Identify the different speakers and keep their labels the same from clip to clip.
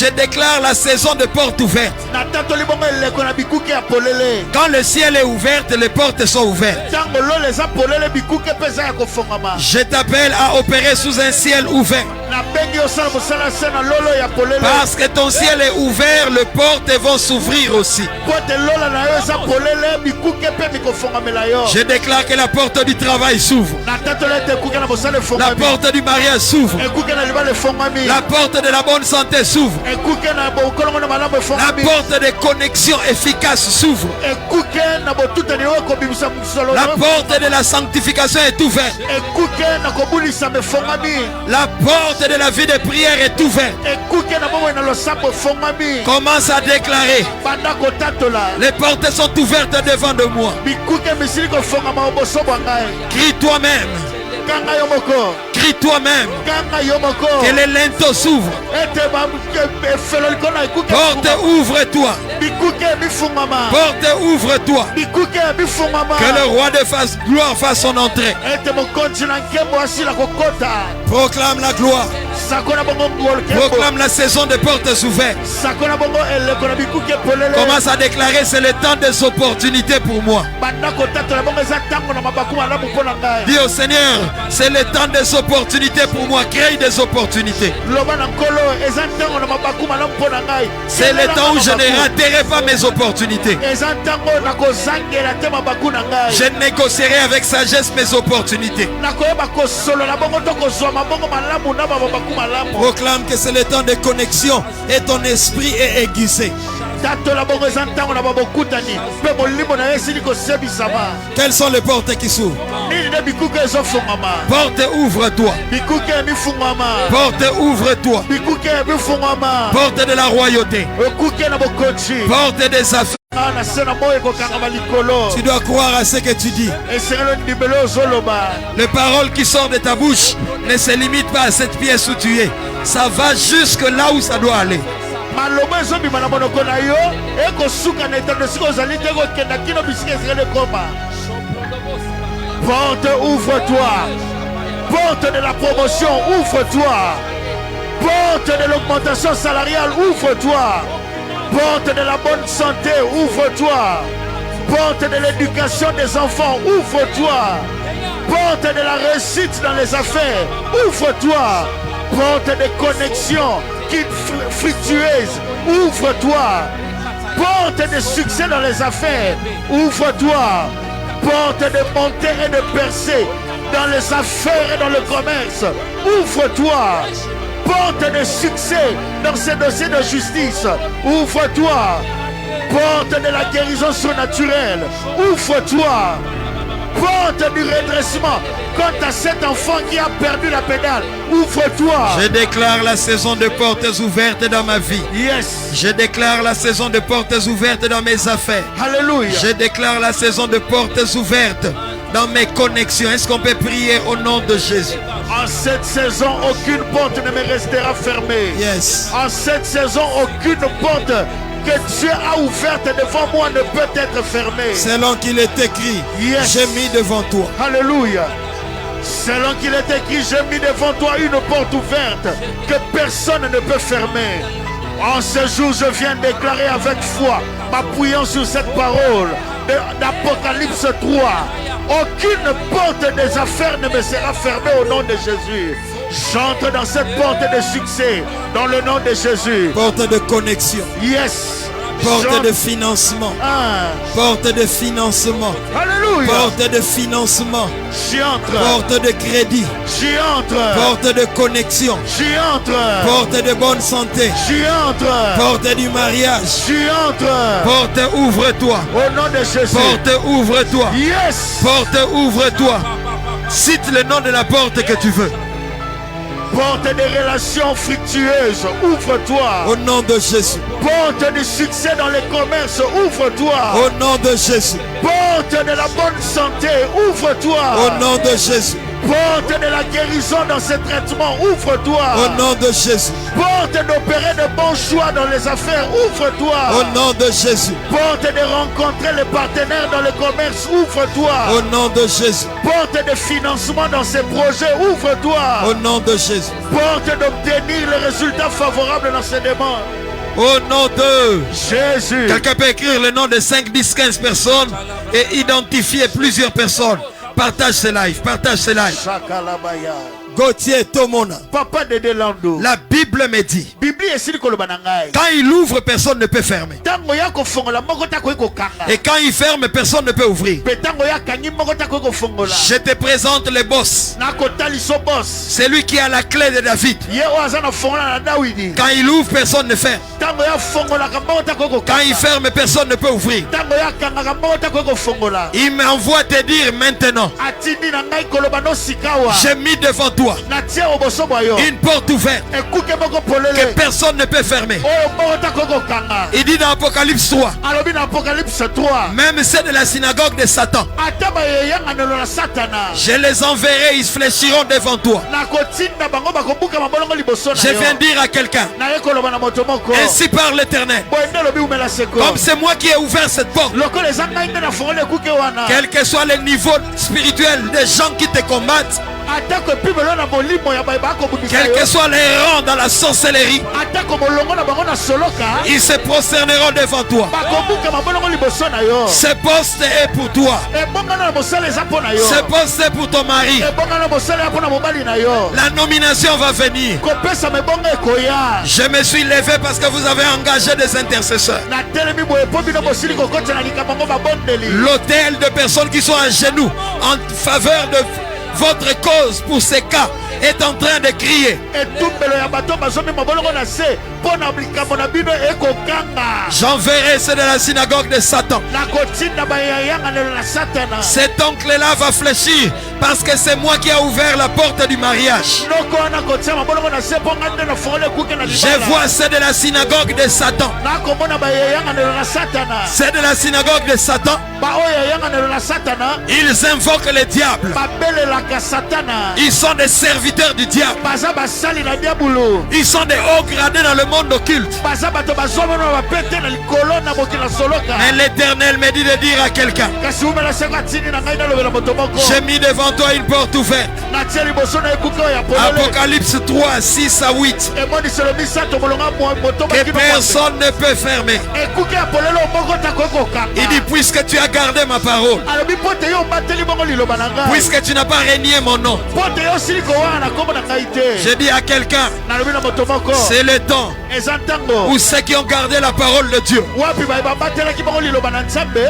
Speaker 1: Je déclare la saison de portes ouvertes. Quand le ciel est ouvert, les portes sont ouvertes. Je t'appelle à opérer sous un ciel ouvert. Parce que ton ciel est ouvert, les portes vont s'ouvrir aussi. Je déclare que la porte du travail s'ouvre. La porte du mariage s'ouvre. La porte de la bonne santé s'ouvre. La porte des connexions efficaces s'ouvre. La porte de la sanctification est ouverte. La porte de la vie de prière est ouverte. Commence à déclarer. Les portes sont ouvertes devant de moi. Crie toi-même. Crie toi-même. Que les linteaux s'ouvrent. Porte, ouvre-toi. Porte, ouvre-toi. Que le roi de gloire fasse son entrée. Proclame la gloire. Proclame la saison de portes ouvertes. Commence à déclarer: c'est le temps des opportunités pour moi. Dis au Seigneur: c'est le temps des opportunités pour moi. Crée des opportunités. C'est le temps où je ne raterai pas mes opportunités. Je négocierai avec sagesse mes opportunités. Proclame que c'est le temps de connexion et ton esprit est aiguisé. Quelles sont les portes qui s'ouvrent? Porte, ouvre-toi. Porte, ouvre-toi. Porte de la royauté. Porte des affaires. Tu dois croire à ce que tu dis. Les paroles qui sortent de ta bouche ne se limitent pas à cette pièce où tu es. Ça va jusque là où ça doit aller.
Speaker 2: Porte, ouvre-toi. Porte de la promotion, ouvre-toi. Porte de l'augmentation salariale, ouvre-toi. Porte de la bonne santé, ouvre-toi. Porte de l'éducation des enfants, ouvre-toi. Porte de la réussite dans les affaires, ouvre-toi. Porte de connexion fructueuse, ouvre-toi. Porte de succès dans les affaires, ouvre-toi. Porte de montée et de percée dans les affaires et dans le commerce, ouvre-toi. Porte de succès dans ces dossiers de justice, ouvre-toi. Porte de la guérison surnaturelle, ouvre-toi. Porte du redressement quant à cet enfant qui a perdu la pédale, ouvre-toi.
Speaker 1: Je déclare la saison de portes ouvertes dans ma vie.
Speaker 2: Yes.
Speaker 1: Je déclare la saison de portes ouvertes dans mes affaires.
Speaker 2: Alléluia.
Speaker 1: Je déclare la saison de portes ouvertes dans mes connexions. Est-ce qu'on peut prier au nom de Jésus?
Speaker 2: En cette saison, aucune porte ne me restera fermée.
Speaker 1: Yes.
Speaker 2: En cette saison, aucune porte que Dieu a ouverte devant moi ne peut être fermée.
Speaker 1: Selon qu'il est écrit,
Speaker 2: yes.
Speaker 1: J'ai mis devant toi.
Speaker 2: Alléluia. Selon qu'il est écrit, j'ai mis devant toi une porte ouverte que personne ne peut fermer. En ce jour, je viens déclarer avec foi, m'appuyant sur cette parole d'Apocalypse 3. Aucune porte des affaires ne me sera fermée au nom de Jésus. J'entre dans cette porte de succès dans le nom de Jésus.
Speaker 1: Porte de connexion.
Speaker 2: Yes.
Speaker 1: Porte de financement. Porte de financement.
Speaker 2: Alléluia.
Speaker 1: Porte de financement.
Speaker 2: J'y entre.
Speaker 1: Porte de crédit.
Speaker 2: J'y entre.
Speaker 1: Porte de connexion.
Speaker 2: J'y entre.
Speaker 1: Porte de bonne santé.
Speaker 2: J'y entre.
Speaker 1: Porte du mariage.
Speaker 2: J'y entre.
Speaker 1: Porte, ouvre-toi.
Speaker 2: Au nom de Jésus.
Speaker 1: Porte, ouvre-toi.
Speaker 2: Yes.
Speaker 1: Porte, ouvre-toi. Cite le nom de la porte que tu veux.
Speaker 2: Porte des relations fructueuses, ouvre-toi.
Speaker 1: Au nom de Jésus.
Speaker 2: Porte du succès dans les commerces, ouvre-toi.
Speaker 1: Au nom de Jésus.
Speaker 2: Porte de la bonne santé, ouvre-toi.
Speaker 1: Au nom de Jésus.
Speaker 2: Porte de la guérison dans ce traitement, ouvre-toi.
Speaker 1: Au nom de Jésus.
Speaker 2: Porte d'opérer de bons choix dans les affaires, ouvre-toi.
Speaker 1: Au nom de Jésus.
Speaker 2: Porte de rencontrer les partenaires dans le commerce, ouvre-toi.
Speaker 1: Au nom de Jésus.
Speaker 2: Porte de financement dans ces projets, ouvre-toi.
Speaker 1: Au nom de Jésus.
Speaker 2: Porte d'obtenir les résultats favorables dans ces demandes.
Speaker 1: Au nom de
Speaker 2: Jésus.
Speaker 1: Quelqu'un peut écrire le nom de 5, 10, 15 personnes et identifier plusieurs personnes. Partage ce live, partage ce live. Gauthier Tomona.
Speaker 2: Papa de Delando.
Speaker 1: La Bible me dit, quand il ouvre, personne ne peut fermer. Et quand il ferme, personne ne peut ouvrir. Je te présente le boss. C'est lui qui a la clé de David. Quand il ouvre, personne ne ferme. Quand il ferme, personne ne peut ouvrir. Il m'envoie te dire maintenant, j'ai mis devant toi une porte ouverte que personne ne peut fermer. Il dit dans Apocalypse 3, même ceux de la synagogue de Satan, je les enverrai, ils fléchiront devant toi. Je viens dire à quelqu'un, ainsi parle l'Éternel, comme c'est moi qui ai ouvert cette porte, quel que soit le niveau spirituel des gens qui te combattent, quels que soient les rangs dans la sorcellerie, ils se prosterneront devant toi. Ce poste est pour toi. Ce poste est pour ton mari. La nomination va venir. Je me suis levé parce que vous avez engagé des intercesseurs. L'hôtel de personnes qui sont à genoux en faveur de votre cause pour ces cas est en train de crier. J'enverrai ceux de la synagogue de Satan. Cet oncle-là va fléchir parce que c'est moi qui ai ouvert la porte du mariage. Je vois ceux de la synagogue de Satan. Ceux de la synagogue de Satan, ils invoquent le diable. Ils sont des serviteurs du diable. Ils sont des hauts gradés dans le monde occulte. Mais l'Éternel me dit de dire à quelqu'un, j'ai mis devant toi une porte ouverte. Apocalypse 3, 6 à 8. Que personne ne peut fermer. Il dit, puisque tu as gardé ma parole, puisque tu n'as pas renié mon nom, je dis à quelqu'un, c'est le temps où ceux qui ont gardé la parole de Dieu,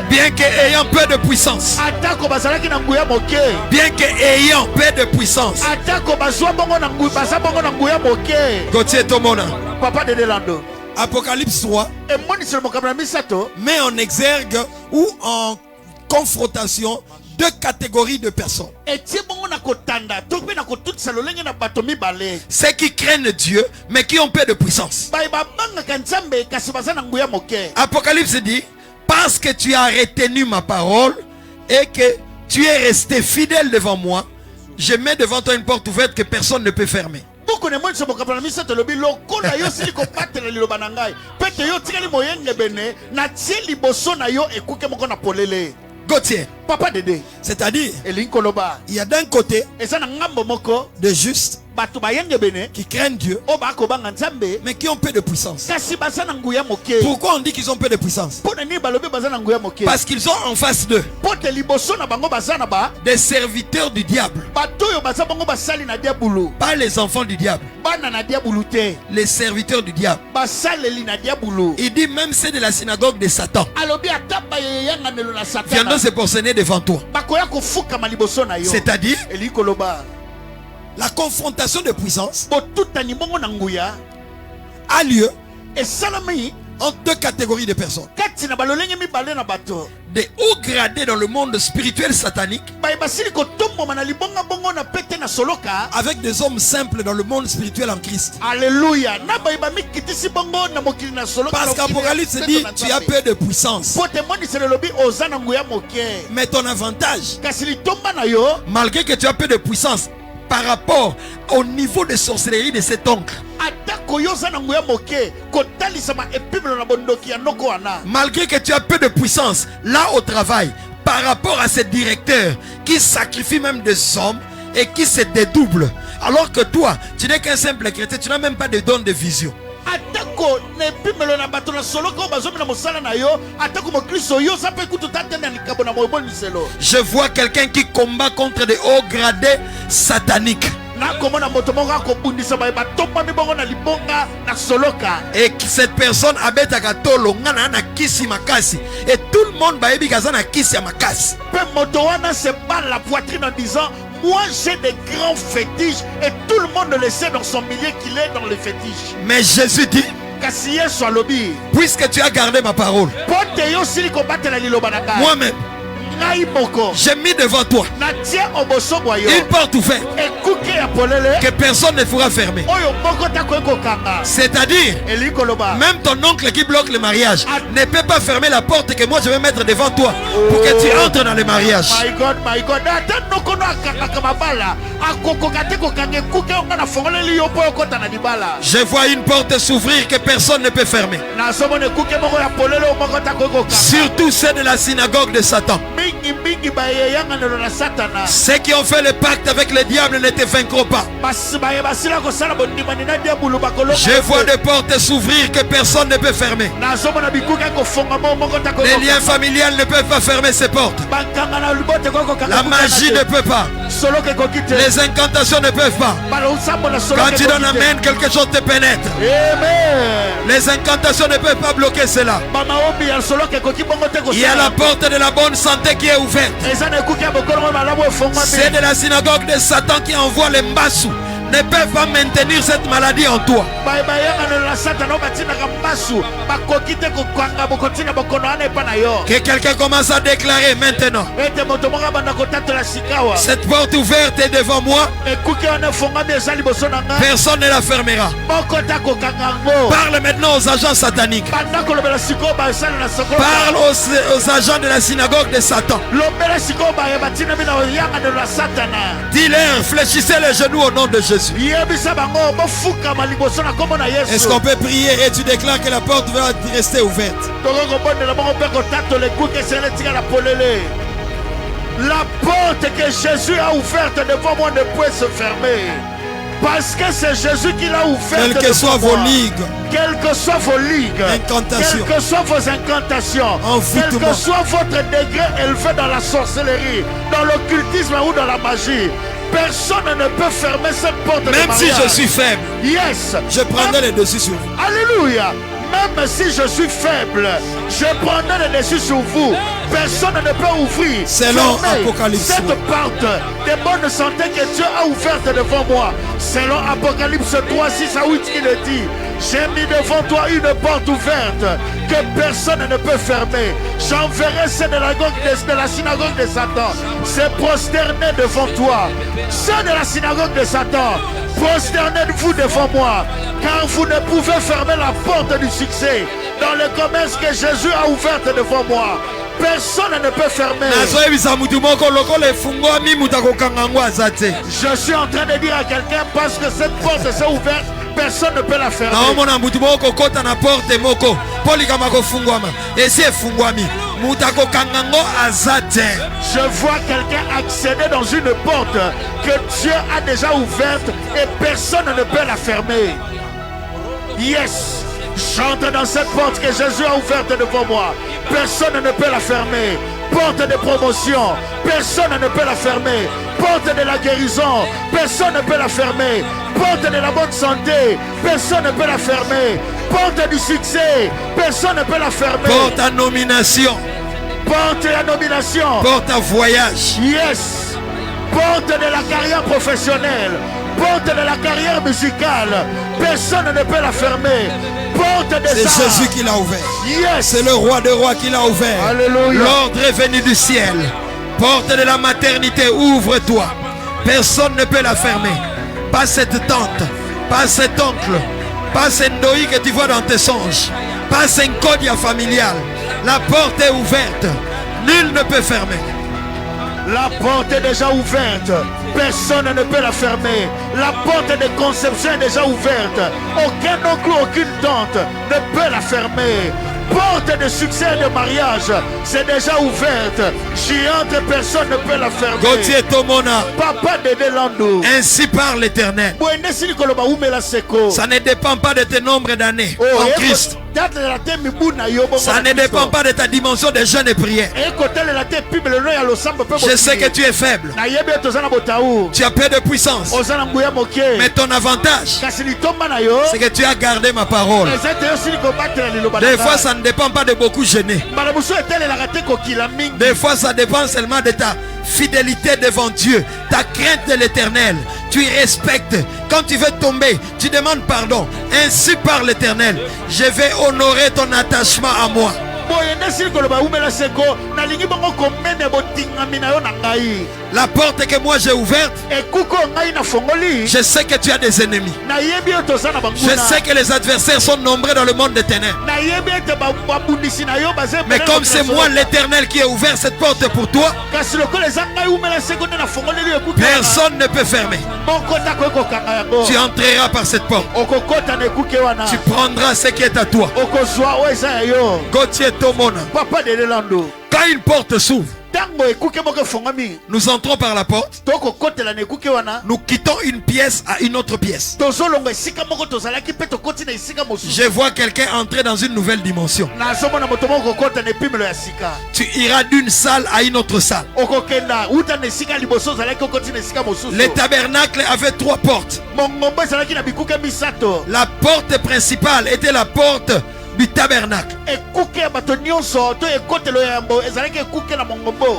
Speaker 1: bien qu'ayant peu de puissance, bien qu'ayant peu de puissance, Gauthier Tomona,
Speaker 2: Papa de Delando.
Speaker 1: Apocalypse 3 met en exergue ou en confrontation deux catégories de personnes. Ceux qui craignent Dieu mais qui ont peu de puissance. Apocalypse dit, parce que tu as retenu ma parole et que tu es resté fidèle devant moi, je mets devant toi une porte ouverte que personne ne peut fermer. Gauthier,
Speaker 2: Papa Dédé,
Speaker 1: c'est-à-dire, il y a d'un côté de justes qui craignent Dieu mais qui ont peu de puissance. Pourquoi on dit qu'ils ont peu de puissance? Parce qu'ils ont en face d'eux des serviteurs du diable, pas les enfants du diable, les serviteurs du diable. Il dit même c'est de la synagogue de Satan viendront se prosterner devant toi. C'est-à-dire, la confrontation de puissance a lieu entre deux catégories de personnes. des hauts gradés dans le monde spirituel satanique avec des hommes simples dans le monde spirituel en Christ.
Speaker 2: Alléluia.
Speaker 1: Parce qu'Apocalypse dit tu as peu de puissance. Mais ton avantage, malgré que tu as peu de puissance par rapport au niveau de sorcellerie de cet oncle, malgré que tu as peu de puissance là au travail par rapport à ces directeurs qui sacrifient même des hommes et qui se dédoublent, alors que toi tu n'es qu'un simple chrétien, tu n'as même pas de don de vision. Je vois quelqu'un qui combat contre des hauts gradés sataniques. Et cette personne habite à Katolo, et tout le monde va
Speaker 2: se bat la poitrine en disant moi j'ai des grands fétiches, et tout le monde le sait dans son milieu qu'il est dans les fétiches.
Speaker 1: Mais Jésus dit, puisque tu as gardé ma parole, moi-même j'ai mis devant toi une porte ouverte que personne ne pourra fermer. C'est-à-dire, même ton oncle qui bloque le mariage ne peut pas fermer la porte que moi je vais mettre devant toi pour que tu entres dans le mariage.
Speaker 2: My God.
Speaker 1: Je vois une porte s'ouvrir que personne ne peut fermer. Surtout celle de la synagogue de Satan. Ceux qui ont fait le pacte avec le diable ne te vaincront pas. Je vois des portes s'ouvrir que personne ne peut fermer. Les liens familiales ne peuvent pas fermer ces portes. La magie ne peut pas. Les incantations ne peuvent pas. Quand tu donnes amen, quelque chose te pénètre. Les incantations ne peuvent pas bloquer cela. Il y a la porte de la bonne santé qui est ouverte. C'est de la synagogue de Satan qui envoie les mbassous. Ne peuvent pas maintenir cette maladie en toi. Que quelqu'un commence à déclarer maintenant. Cette porte ouverte est devant moi. Personne ne la fermera. Parle maintenant aux agents sataniques. Parle aux agents de la synagogue de Satan. Dis-leur, fléchissez les genoux au nom de Jésus. Est-ce qu'on peut prier et tu déclares que la porte va rester ouverte?
Speaker 2: La porte que Jésus a ouverte devant moi ne peut se fermer. Parce que c'est Jésus qui l'a ouvert.
Speaker 1: Quelles que soient vos ligues,
Speaker 2: quelles que soient vos ligues,
Speaker 1: incantations,
Speaker 2: quelles que soient vos incantations, quel que soit votre degré élevé dans la sorcellerie, dans l'occultisme ou dans la magie, personne ne peut fermer cette porte.
Speaker 1: Même si je suis faible,
Speaker 2: yes,
Speaker 1: je prendrai le dessus sur vous.
Speaker 2: Alléluia. Même si je suis faible, je prendrai le dessus sur vous. Personne ne peut ouvrir
Speaker 1: selon Apocalypse
Speaker 2: cette porte de bonne santé que Dieu a ouverte devant moi. Selon Apocalypse 3, 6 à 8, il dit: j'ai mis devant toi une porte ouverte que personne ne peut fermer. J'enverrai ceux de la synagogue de Satan se prosterner devant toi. Ceux de la synagogue de Satan, prosternez-vous devant moi, car vous ne pouvez fermer la porte du succès dans le commerce que Jésus a ouverte devant moi. Personne ne peut fermer. Je suis en train de dire à quelqu'un, parce que cette porte s'est ouverte, personne ne peut la fermer. Je vois quelqu'un accéder dans une porte que Dieu a déjà ouverte et personne ne peut la fermer. Yes. J'entre dans cette porte que Jésus a ouverte devant moi. Personne ne peut la fermer. Porte de promotion, personne ne peut la fermer. Porte de la guérison, personne ne peut la fermer. Porte de la bonne santé, personne ne peut la fermer. Porte du succès, personne ne peut la fermer.
Speaker 1: Porte à nomination,
Speaker 2: porte à nomination,
Speaker 1: porte à voyage.
Speaker 2: Yes. Porte de la carrière professionnelle, porte de la carrière musicale, personne ne peut la fermer. Porte
Speaker 1: C'est Jésus qui l'a ouvert.
Speaker 2: Yes.
Speaker 1: C'est le roi des rois qui l'a ouvert.
Speaker 2: Alléluia.
Speaker 1: L'ordre est venu du ciel. Porte de la maternité, ouvre-toi. Personne ne peut la fermer. Pas cette tante, pas cet oncle, pas cette Ndoï que tu vois dans tes songes, pas cette codia familiale. La porte est ouverte. Nul ne peut fermer.
Speaker 2: La porte est déjà ouverte. Personne ne peut la fermer. La porte de conception est déjà ouverte. Aucun oncle, aucune tante ne peut la fermer. Porte de succès et de mariage, c'est déjà ouverte. J'y entre, personne ne peut la fermer.
Speaker 1: Gauthier Tomona.
Speaker 2: Papa de Delando.
Speaker 1: Ainsi parle l'Éternel. Ça ne dépend pas de tes nombres d'années en Christ. Ça ne dépend pas de ta dimension de jeûne et prière. Je sais que tu es faible. Tu as peu de puissance. Mais ton avantage, c'est que tu as gardé ma parole. Des fois, ça ne dépend pas de beaucoup jeûner. Des fois, ça dépend seulement de ta fidélité devant Dieu, ta crainte de l'Éternel. Tu respectes. Quand tu veux tomber, tu demandes pardon. Ainsi parle l'Éternel. Je vais honorer ton attachement à moi. La porte que moi j'ai ouverte, je sais que tu as des ennemis. Je sais que les adversaires sont nombreux dans le monde des ténèbres. Mais comme c'est moi l'Éternel qui ai ouvert cette porte pour toi, personne ne peut fermer. Tu entreras par cette porte. Tu prendras ce qui est à toi. Gauthier Tomona. Quand une porte s'ouvre, nous entrons par la porte. Nous quittons une pièce à une autre pièce. Je vois quelqu'un entrer dans une nouvelle dimension. Tu iras d'une salle à une autre salle. Le tabernacle avait 3 portes. La porte principale était la porte du tabernacle.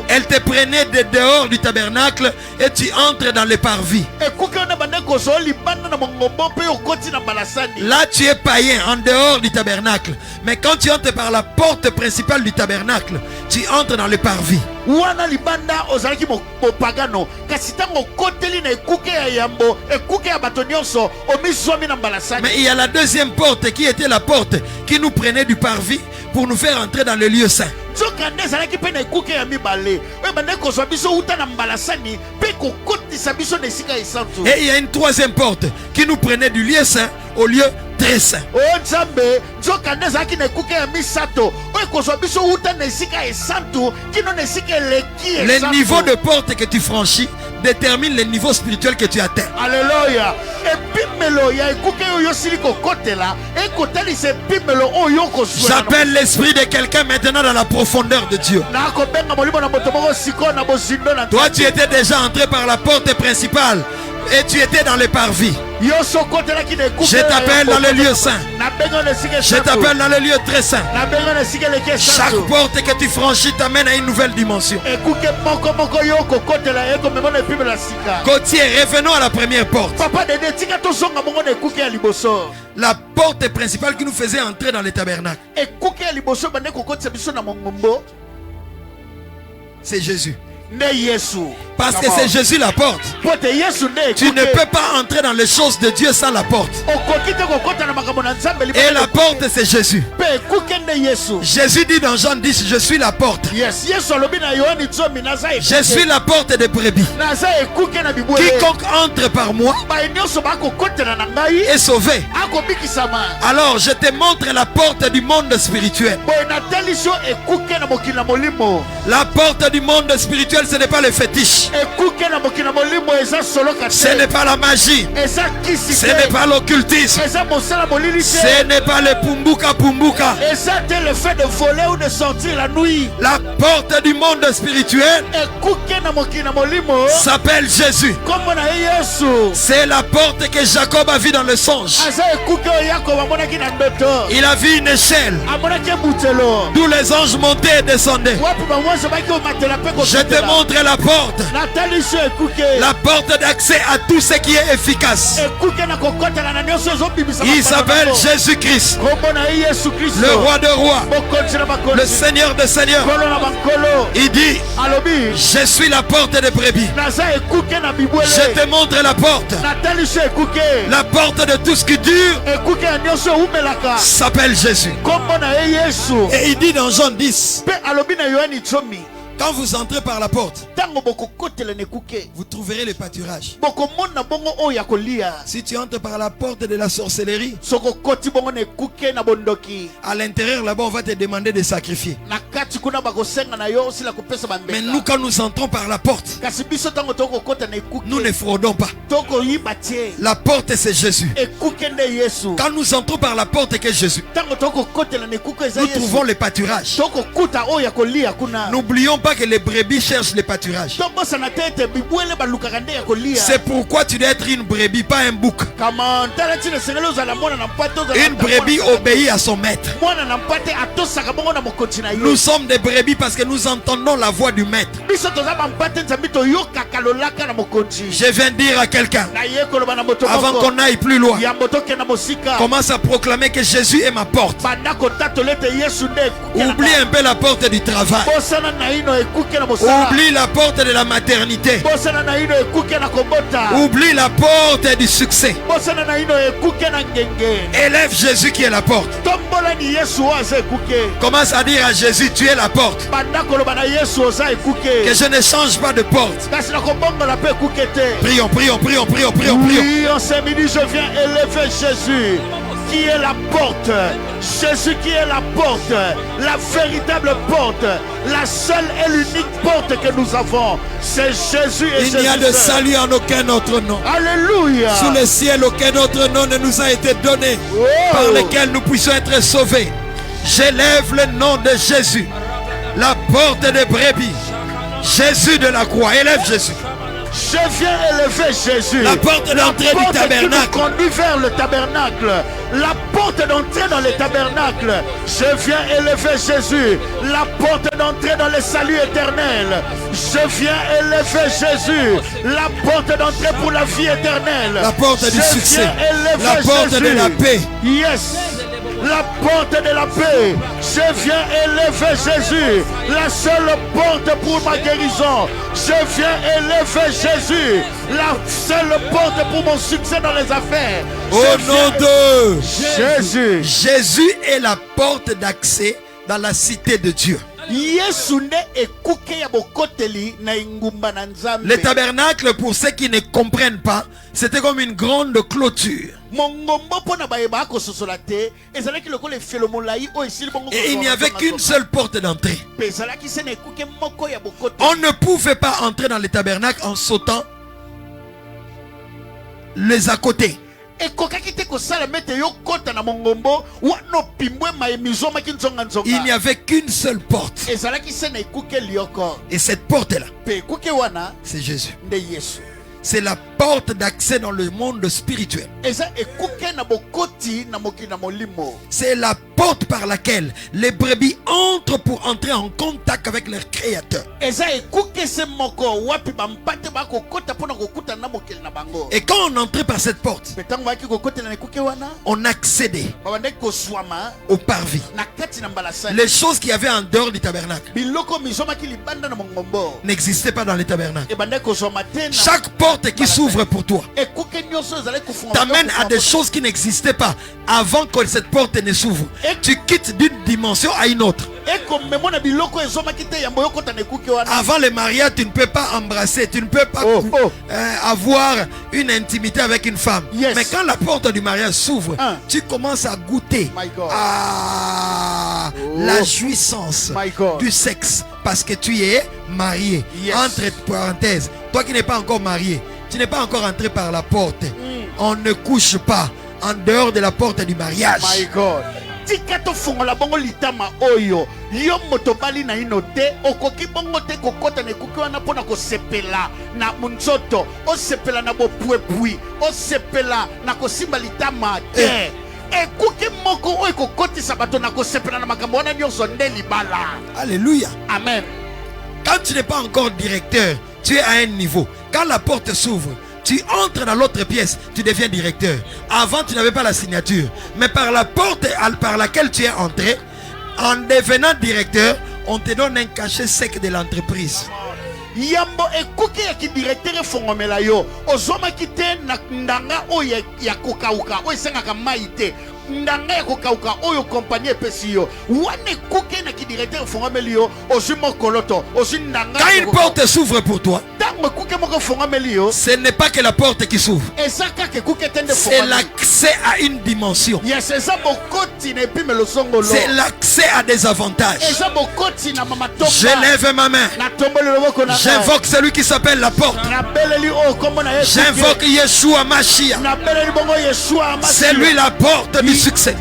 Speaker 1: Elle te prenait de dehors du tabernacle et tu entres dans le parvis. Là tu es païen en dehors du tabernacle. Mais quand tu entres par la porte principale du tabernacle, tu entres dans le parvis. Mais il y a la deuxième porte qui était la porte qui nous prenait du parvis pour nous faire entrer dans le lieu saint. Et il y a une troisième porte qui nous prenait du lieu saint au lieu très saint. Le niveau de porte que tu franchis détermine le niveau spirituel que tu atteins.
Speaker 2: Alléluia.
Speaker 1: J'appelle l'esprit de quelqu'un maintenant dans la profondeur de Dieu. Toi tu étais déjà entré par la porte principale et tu étais dans le parvis. Je t'appelle dans le lieu saint. Je t'appelle dans le lieu très saint. Chaque porte que tu franchis t'amène à une nouvelle dimension. Gauthier, revenons à la première porte. La porte principale qui nous faisait entrer dans le tabernacle, c'est Jésus. Parce que c'est Jésus la porte. Tu ne peux pas entrer dans les choses de Dieu sans la porte. Et la porte c'est Jésus. Jésus dit dans Jean 10, je suis la porte. Je suis la porte des brebis. Quiconque entre par moi est sauvé. Alors je te montre la porte du monde spirituel. La porte du monde spirituel, ce n'est pas le fétiche. Ce n'est pas la magie. Ce n'est pas l'occultisme. Ce n'est pas le pumbuka pumbuka.
Speaker 2: Le fait de voler ou de sortir la nuit.
Speaker 1: La porte du monde spirituel s'appelle Jésus. C'est la porte que Jacob a vue dans le songe. Il a vu une échelle d'où les anges montaient et descendaient. Je te montre la porte. La porte d'accès à tout ce qui est efficace. Il s'appelle Jésus-Christ, le roi de rois, le Seigneur de seigneurs. Il dit, je suis la porte des brebis. Je te montre la porte. La porte de tout ce qui dure s'appelle Jésus. Et il dit dans Jean 10, quand vous entrez par la porte, vous trouverez le pâturage. Si tu entres par la porte de la sorcellerie, à l'intérieur là-bas on va te demander de sacrifier. Mais nous, quand nous entrons par la porte, nous ne fraudons pas. La porte, c'est Jésus. Quand nous entrons par la porte que Jésus, nous trouvons le pâturage. N'oublions pas que les brebis cherchent le pâturage. C'est pourquoi tu dois être une brebis, pas un bouc. Une brebis obéit à son maître. Nous sommes des brebis parce que nous entendons la voix du maître. Je viens dire à quelqu'un, avant qu'on aille plus loin, commence à proclamer que Jésus est ma porte. Oublie un peu la porte du travail. Oublie la porte de la maternité. Oublie la porte du succès. Élève Jésus qui est la porte. Commence à dire à Jésus, tu es la porte. Que je ne change pas de porte. Prions, prions, prions, prions, prions, prions.
Speaker 2: Oui, en ce midi, je viens élever Jésus qui est la porte. Jésus qui est la porte, la véritable porte, la seule et l'unique porte que nous avons, c'est Jésus et Jésus.
Speaker 1: Il n'y a de salut en aucun autre nom.
Speaker 2: Alléluia.
Speaker 1: Sous le ciel, aucun autre nom ne nous a été donné par lequel nous puissions être sauvés. J'élève le nom de Jésus, la porte des brebis. Jésus de la croix, élève Jésus.
Speaker 2: Je viens élever Jésus.
Speaker 1: La porte d'entrée du tabernacle.
Speaker 2: Qui nous conduit vers le tabernacle. La porte d'entrée dans le tabernacle. Je viens élever Jésus. La porte d'entrée dans le salut éternel. Je viens élever Jésus. La porte d'entrée pour la vie éternelle.
Speaker 1: La porte du succès. La porte
Speaker 2: Jésus.
Speaker 1: de la paix.
Speaker 2: Yes. La porte de la paix. Je viens élever Jésus. La seule porte pour ma guérison. Je viens élever Jésus. La seule porte pour mon succès dans les affaires.
Speaker 1: Au nom de
Speaker 2: Jésus.
Speaker 1: Jésus est la porte d'accès dans la cité de Dieu. Le tabernacle, pour ceux qui ne comprennent pas, c'était comme une grande clôture. Et il n'y avait qu'une seule porte d'entrée. On ne pouvait pas entrer dans le tabernacle en sautant les à côté. Il n'y avait qu'une seule porte. Et cette porte-là, c'est Jésus. C'est la porte d'accès dans le monde spirituel. C'est la porte par laquelle les brebis entrent pour entrer en contact avec leur créateur. Et quand on entrait par cette porte, on accédait au parvis. Les choses qu'il y avait en dehors du tabernacle n'existaient pas dans le tabernacle. Chaque porte qui s'ouvre pour toi t'amène à des choses qui n'existaient pas avant que cette porte ne s'ouvre. Tu quittes d'une dimension à une autre. Avant le mariage, tu ne peux pas embrasser, tu ne peux pas avoir une intimité avec une femme. Mais quand la porte du mariage s'ouvre, tu commences à goûter à la jouissance du sexe parce que tu es marié. Entre parenthèses, toi qui n'es pas encore marié, tu n'es pas encore entré par la porte. On ne couche pas en dehors de la porte du mariage.
Speaker 2: My God. Tikato fongola bongo litama oyo yo motobali na inote okoki bongo te kokota ne kukiwa na pona ko sepela na munzoto o sepela na bopuepui o sepela na kosimba litama te ekuki moko oyo kokotisa bato na ko sepela na makambo wana nyonso nde libala.
Speaker 1: Alléluia.
Speaker 2: Amen.
Speaker 1: Quand tu n'es pas encore directeur tu es à un niveau. Quand la porte s'ouvre, tu entres dans l'autre pièce, tu deviens directeur. Avant, tu n'avais pas la signature. Mais par la porte par laquelle tu es entré, en devenant directeur, on te donne un cachet sec de l'entreprise.
Speaker 2: Yambo ekuke ya ki directeur fongomela yo ozoma kite na ndanga oyo ya kokauka oyo sengaka maite ndanga ya kokauka oyo compagnie epesi yo wane kuke na ki directeur fongomeli yo ozwi mokoloto ozwi ndanga.
Speaker 1: Quand une porte s'ouvre pour toi,
Speaker 2: ce
Speaker 1: n'est pas que la porte qui s'ouvre, c'est l'accès à une dimension, c'est l'accès à des avantages. Je lève ma main, j'invoque celui qui s'appelle la porte, j'invoque Yeshua Mashiach, c'est lui la porte du succès.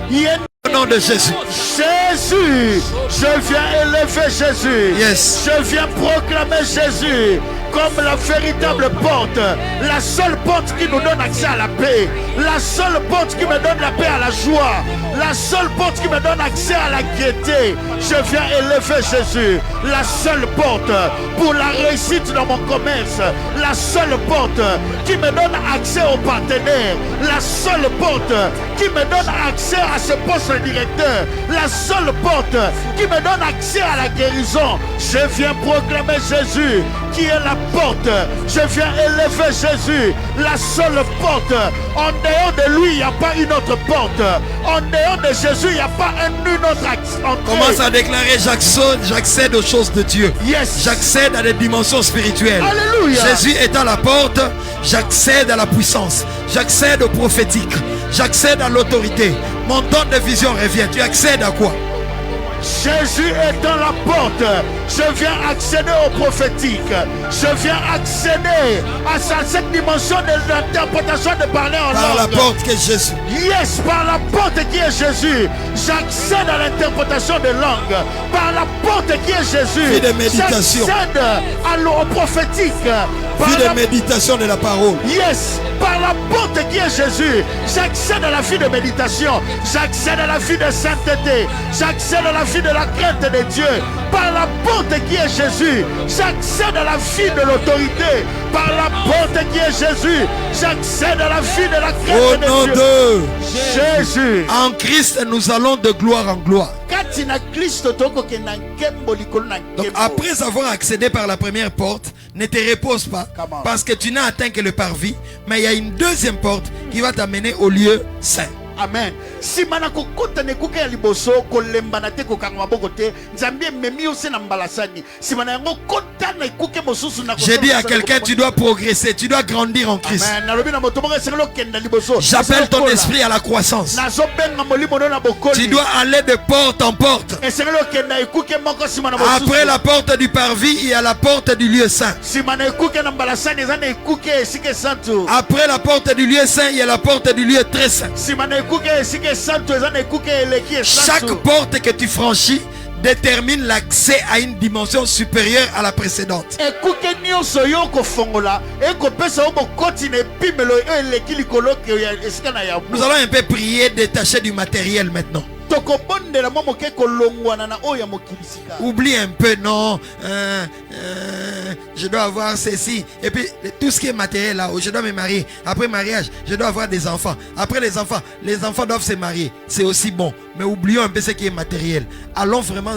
Speaker 1: Au nom de Jésus.
Speaker 2: Jésus, je viens élever Jésus.
Speaker 1: Yes.
Speaker 2: Je viens proclamer Jésus comme la véritable porte, la seule porte qui nous donne accès à la paix, la seule porte qui me donne la paix à la joie, la seule porte qui me donne accès à la gaieté. Je viens élever Jésus, la seule porte pour la réussite dans mon commerce, la seule porte qui me donne accès aux partenaires, la seule porte qui me donne accès à ce poste de directeur, la seule porte qui me donne accès à la guérison. Je viens proclamer Jésus qui est la porte. Je viens élever Jésus, la seule porte. En dehors de lui, il n'y a pas une autre porte. En dehors de Jésus, il n'y a pas une autre entrée.
Speaker 1: Commence à déclarer: j'accède aux choses de Dieu.
Speaker 2: Yes.
Speaker 1: J'accède à des dimensions spirituelles.
Speaker 2: Alléluia.
Speaker 1: Jésus est à la porte. J'accède à la puissance. J'accède au prophétique. J'accède à l'autorité. Mon don de vision revient. Tu accèdes à quoi?
Speaker 2: Jésus est dans la porte. Je viens accéder au prophétique. Je viens accéder à cette dimension de l'interprétation de parler en langue.
Speaker 1: Par la porte qui est Jésus.
Speaker 2: Yes, par la porte qui est Jésus. J'accède à l'interprétation de langue. Par la porte qui est Jésus.
Speaker 1: Vie de méditation.
Speaker 2: J'accède au prophétique.
Speaker 1: Vie de méditation de la parole.
Speaker 2: Yes, par la porte qui est Jésus. J'accède à la vie de méditation. J'accède à la vie de sainteté. J'accède à la vie de la crainte de Dieu. Par la porte qui est Jésus, j'accède à la vie de l'autorité. Par la porte qui est Jésus, j'accède à la vie de la crainte de Dieu.
Speaker 1: Au nom de
Speaker 2: Jésus.
Speaker 1: En Christ, nous allons de gloire en gloire. Donc après avoir accédé par la première porte, ne te repose pas, parce que tu n'as atteint que le parvis, mais il y a une deuxième porte qui va t'amener au lieu saint.
Speaker 2: Amen. Si manako kota ne kuka ya liboso kolembana te kokanga maboko te nzambe memi ose na mbalasani si manango kota na kuke mosusu na.
Speaker 1: J'ai dit à quelqu'un: tu dois progresser, tu dois grandir en Christ.
Speaker 2: Amen. Na lobi na moto moko sengelo kenda liboso.
Speaker 1: J'appelle ton esprit à la croissance.
Speaker 2: Na zo benga molimo na bokoli.
Speaker 1: Tu dois aller de porte en porte.
Speaker 2: E sengelo kenda ikuke moko si manana mosusu.
Speaker 1: Après la porte du parvis, il y a la porte du lieu saint.
Speaker 2: Si manana ikuke na mbalasani zana ikuke sike santo.
Speaker 1: Après la porte du lieu saint, il y a la porte du lieu très saint.
Speaker 2: Si manana
Speaker 1: chaque porte que tu franchis détermine l'accès à une dimension supérieure à la précédente. Nous allons un peu prier, détacher du matériel maintenant. Oublie un peu, non, je dois avoir ceci. Et puis tout ce qui est matériel là, je dois me marier. Après mariage, je dois avoir des enfants. Après les enfants doivent se marier. C'est aussi bon. Mais oublions un peu ce qui est matériel. Allons vraiment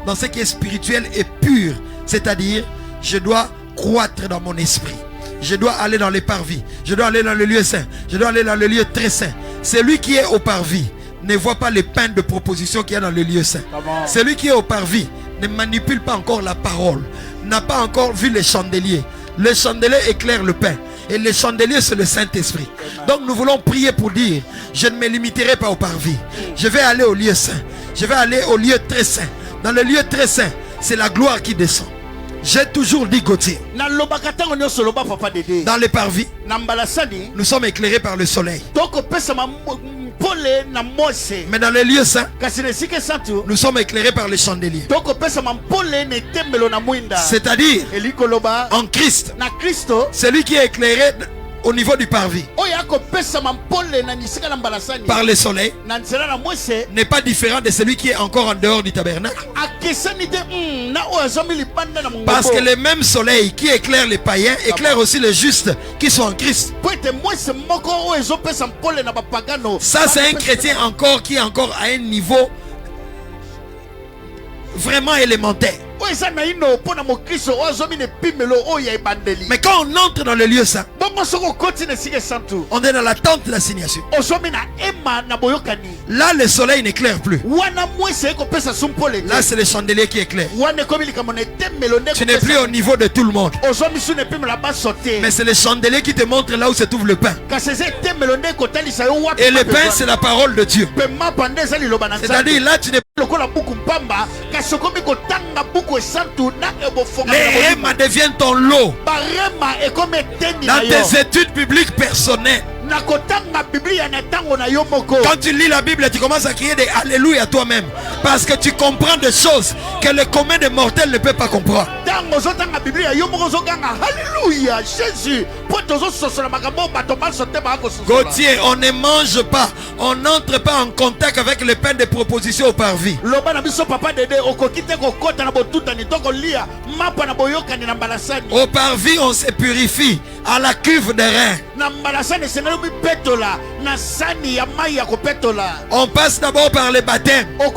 Speaker 1: dans ce qui est spirituel et pur. C'est-à-dire, je dois croître dans mon esprit. Je dois aller dans les parvis. Je dois aller dans le lieu saint. Je dois aller dans le lieu très saint. Celui qui est au parvis ne voit pas les pains de proposition qu'il y a dans le lieu saint. Celui qui est au parvis ne manipule pas encore la parole, n'a pas encore vu les chandeliers. Le chandelier éclaire le pain. Et le chandelier, c'est le Saint-Esprit. Donc nous voulons prier pour dire: je ne me limiterai pas au parvis. Je vais aller au lieu saint. Je vais aller au lieu très saint. Dans le lieu très saint, c'est la gloire qui descend. J'ai toujours dit, Gauthier, dans les parvis, nous sommes éclairés par le soleil. Mais dans les lieux saints, nous sommes éclairés par les chandeliers. C'est-à-dire, en Christ, celui qui est éclairé au niveau du parvis par le soleil n'est pas différent de celui qui est encore en dehors du tabernacle. Parce que le même soleil qui éclaire les païens éclaire aussi les justes qui sont en Christ. Ça, c'est un chrétien encore qui est encore à un niveau vraiment élémentaire. Mais quand on entre dans le lieu saint, on est dans la tente de l'assignation. Là, le soleil n'éclaire plus. Là, c'est le chandelier qui éclaire. Tu n'es plus au niveau de tout le monde. Mais c'est le chandelier qui te montre là où se trouve le pain. Et le pain, c'est la parole de Dieu. C'est-à-dire, là, tu n'es pas. Les rèmes deviennent ton lot dans tes études bibliques personnelles. Quand tu lis la Bible, tu commences à crier des alléluia toi-même, parce que tu comprends des choses que le commun des mortels ne peut pas comprendre. Gauthier, on ne mange pas, on n'entre pas en contact avec le pain de proposition au parvis. Au parvis, on se purifie à la cuve des reins. On passe d'abord par le baptême. On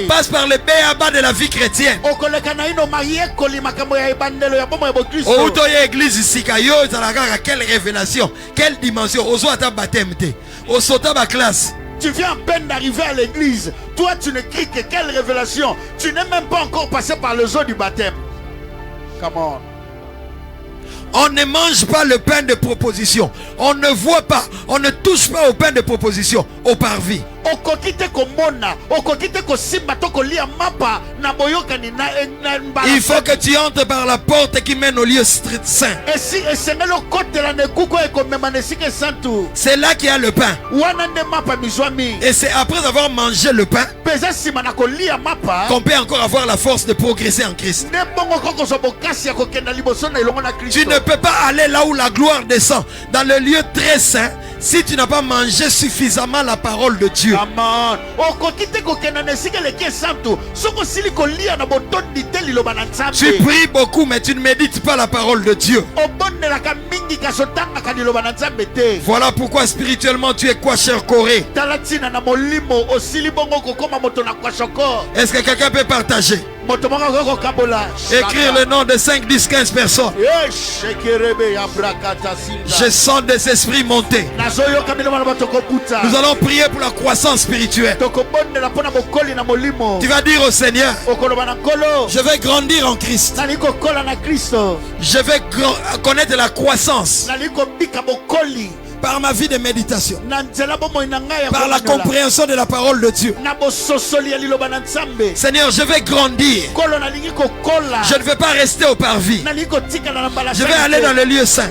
Speaker 1: passe par le béaba de la vie chrétienne. Quelle révélation, quelle dimension.
Speaker 2: Tu viens à peine d'arriver à l'église. Toi, tu ne cries que quelle révélation. Tu n'es même pas encore passé par le eau du baptême. Come on.
Speaker 1: On ne mange pas le pain de proposition. On ne voit pas, on ne touche pas au pain de proposition au parvis. Il faut que tu entres par la porte qui mène au lieu saint. C'est là qu'il y a le pain. Et c'est après avoir mangé le pain qu'on peut encore avoir la force de progresser en Christ. Tu ne peux pas aller là où la gloire descend, dans le lieu très saint, si tu n'as pas mangé suffisamment la parole de Dieu. Tu pries beaucoup, mais tu ne médites pas la parole de Dieu. Voilà pourquoi spirituellement tu es quoi, cher Corée? Est-ce que quelqu'un peut partager? Écrire le nom de 5, 10, 15 personnes. Je sens des esprits monter. Nous allons prier pour la croissance spirituelle. Tu vas dire au Seigneur, je vais grandir en Christ. Je vais connaître la croissance par ma vie de méditation, par la compréhension de la parole de Dieu. Seigneur, je vais grandir. Je ne vais pas rester au parvis. Je vais aller dans le lieu saint.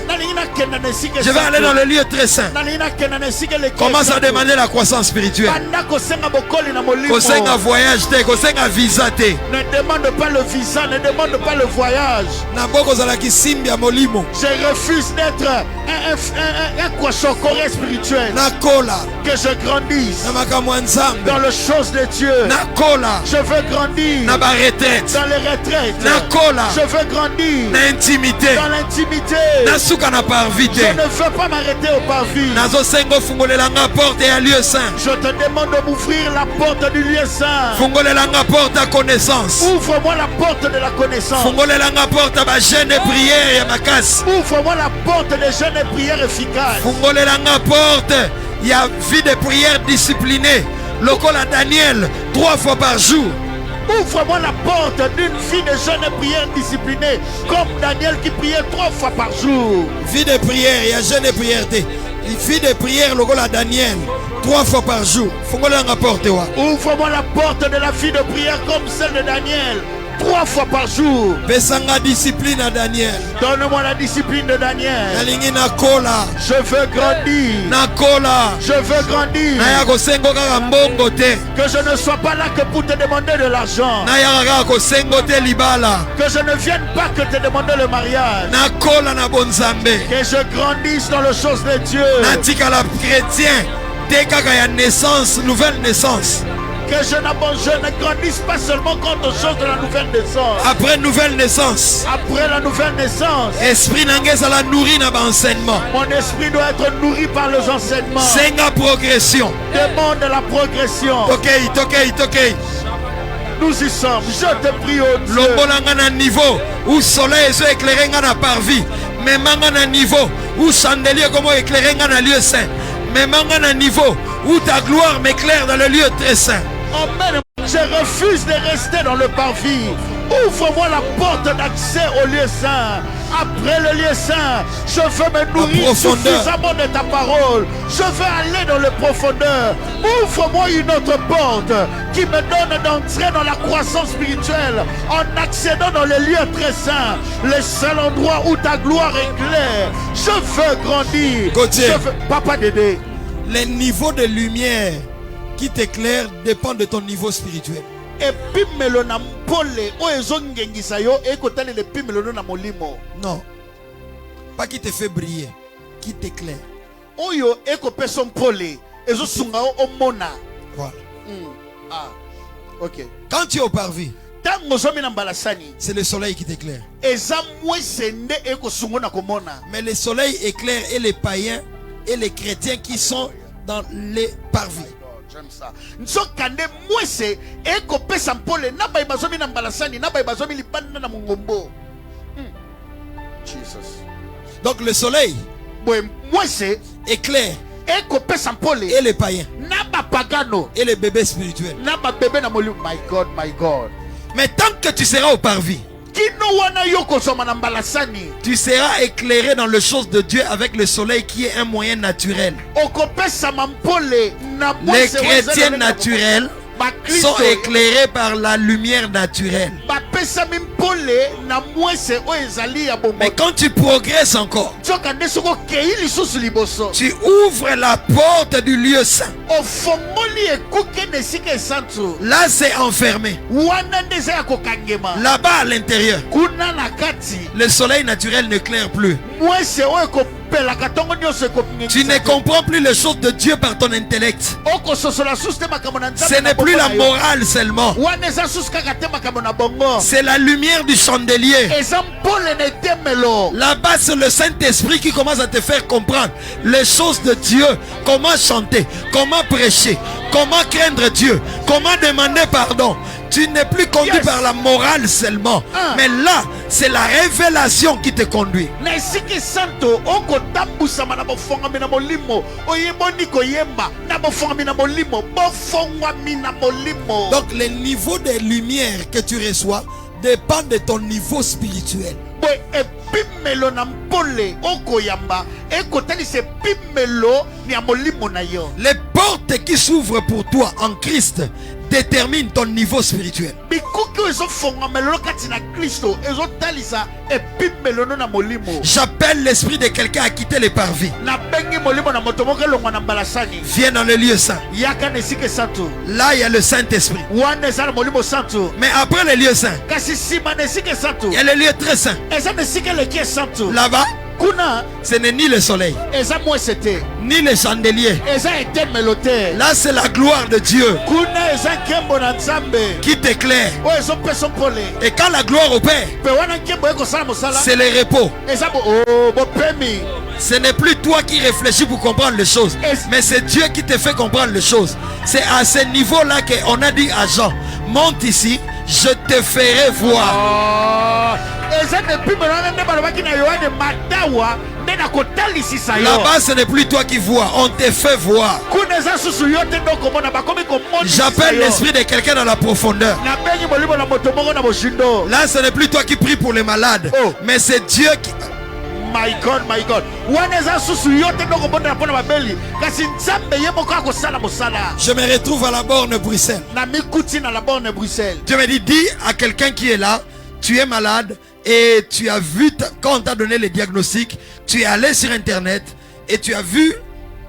Speaker 1: Je vais aller dans le lieu très saint. Commence à demander la croissance spirituelle. Kosenga voyage te, kosenga visa te.
Speaker 2: Ne demande pas le visa, ne demande pas le voyage. Je refuse d'être un cochon-corée spirituel. Que je grandisse dans les choses de Dieu. Je veux grandir dans les retraites. Je veux grandir dans l'intimité. Je ne veux pas m'arrêter au parvis. Je te demande de m'ouvrir la porte du lieu saint. Ouvre-moi la porte de la connaissance. Ouvre-moi la porte des jeûnes et prières efficaces.
Speaker 1: Il y a vie de prière disciplinée. Lokola Daniel 3 fois par jour.
Speaker 2: Ouvre-moi la porte d'une vie de jeûne et prière disciplinée, comme Daniel qui priait 3 fois par jour.
Speaker 1: Vie de prière, il y a jeûne et prière. Vie de prière, Lokola Daniel 3 fois par jour.
Speaker 2: Ouvre-moi la porte de la vie de prière comme celle de Daniel. 3 fois par jour.
Speaker 1: Besanga discipline à Daniel.
Speaker 2: Donne-moi la discipline de Daniel.
Speaker 1: Nalingi nakola.
Speaker 2: Je veux grandir.
Speaker 1: Nakola.
Speaker 2: Je veux grandir.
Speaker 1: Naya kosengo kaka mbongo te.
Speaker 2: Que je ne sois pas là que pour te demander de l'argent.
Speaker 1: Naya kaka kosengo te libala.
Speaker 2: Que je ne vienne pas que te demander le mariage.
Speaker 1: Nakola na bonzambe.
Speaker 2: Que je grandisse dans les choses de Dieu.
Speaker 1: Natika la chrétien. Te kaka ya naissance, nouvelle naissance.
Speaker 2: Que je ne grandisse pas seulement quant aux choses de la nouvelle naissance.
Speaker 1: Après nouvelle naissance.
Speaker 2: Après la nouvelle naissance.
Speaker 1: Esprit n'angeza la nourrit na enseignement.
Speaker 2: Mon esprit doit être nourri par les enseignements.
Speaker 1: Senga progression.
Speaker 2: Demande la progression.
Speaker 1: Tokei.
Speaker 2: Nous y sommes. Je te prie au Dieu.
Speaker 1: Lombolanga na niveau où soleil est éclairé na parvis. Mais manga na niveau où chandelier comment éclairer na lieu saint. Mais manga na niveau où ta gloire m'éclaire dans le lieu très saint.
Speaker 2: Amen. Je refuse de rester dans le parvis. Ouvre-moi la porte d'accès au lieu saint. Après le lieu saint, je veux me nourrir suffisamment de ta parole. Je veux aller dans les profondeurs. Ouvre-moi une autre porte qui me donne d'entrer dans la croissance spirituelle en accédant dans les lieux très saints, le seul endroit où ta gloire éclaire. Je veux grandir. Papa Dédé.
Speaker 1: Les niveaux de lumière qui t'éclairent dépendent de ton niveau spirituel. Non. Pas qui te fait briller, qui t'éclaire. Voilà.
Speaker 2: Ah, ok.
Speaker 1: Quand tu es au parvis, c'est le soleil qui t'éclaire. Mais le soleil éclaire et les païens et les chrétiens qui sont dans les parvis.
Speaker 2: J'aime ça.
Speaker 1: Donc le soleil éclaire et les païens et les bébés spirituels.
Speaker 2: My God, my God.
Speaker 1: Mais tant que tu seras au parvis, tu seras éclairé dans les choses de Dieu avec le soleil qui est un moyen naturel. Les chrétiens naturels sont éclairés par la lumière naturelle. Mais quand tu progresses encore, tu ouvres la porte du lieu saint. Là c'est enfermé. Là-bas à l'intérieur, le soleil naturel n'éclaire plus. Tu ne comprends plus les choses de Dieu par ton intellect. Ce n'est plus la morale seulement. C'est la lumière du chandelier. Là-bas c'est le Saint-Esprit qui commence à te faire comprendre les choses de Dieu. Comment chanter, comment prêcher, comment craindre Dieu, comment demander pardon. Tu n'es plus conduit par la morale seulement. Mais là, c'est la révélation qui te conduit. Donc les niveaux de lumière que tu reçois dépendent de ton niveau spirituel. Les portes qui s'ouvrent pour toi en Christ déterminent ton niveau spirituel. J'appelle l'esprit de quelqu'un à quitter les parvis. Viens dans le lieu saint. Là il y a le Saint-Esprit. Mais après le lieu saint, il y a le lieu très saint. Là-bas, ce n'est ni le soleil, ni le chandelier. Là c'est la gloire de Dieu qui t'éclaire. Et quand la gloire opère, c'est le repos. Ce n'est plus toi qui réfléchis pour comprendre les choses, mais c'est Dieu qui te fait comprendre les choses. C'est à ce niveau-là qu'on a dit à Jean, monte ici, je te ferai voir. Là-bas ce n'est plus toi qui vois, on te fait voir. J'appelle l'esprit de quelqu'un dans la profondeur. Là ce n'est plus toi qui prie pour les malades, mais c'est Dieu qui...
Speaker 2: My God, my God.
Speaker 1: Je me retrouve à la borne Bruxelles. Dieu me dit, dis à quelqu'un qui est là, tu es malade et tu as vu, quand on t'a donné les diagnostics, tu es allé sur internet et tu as vu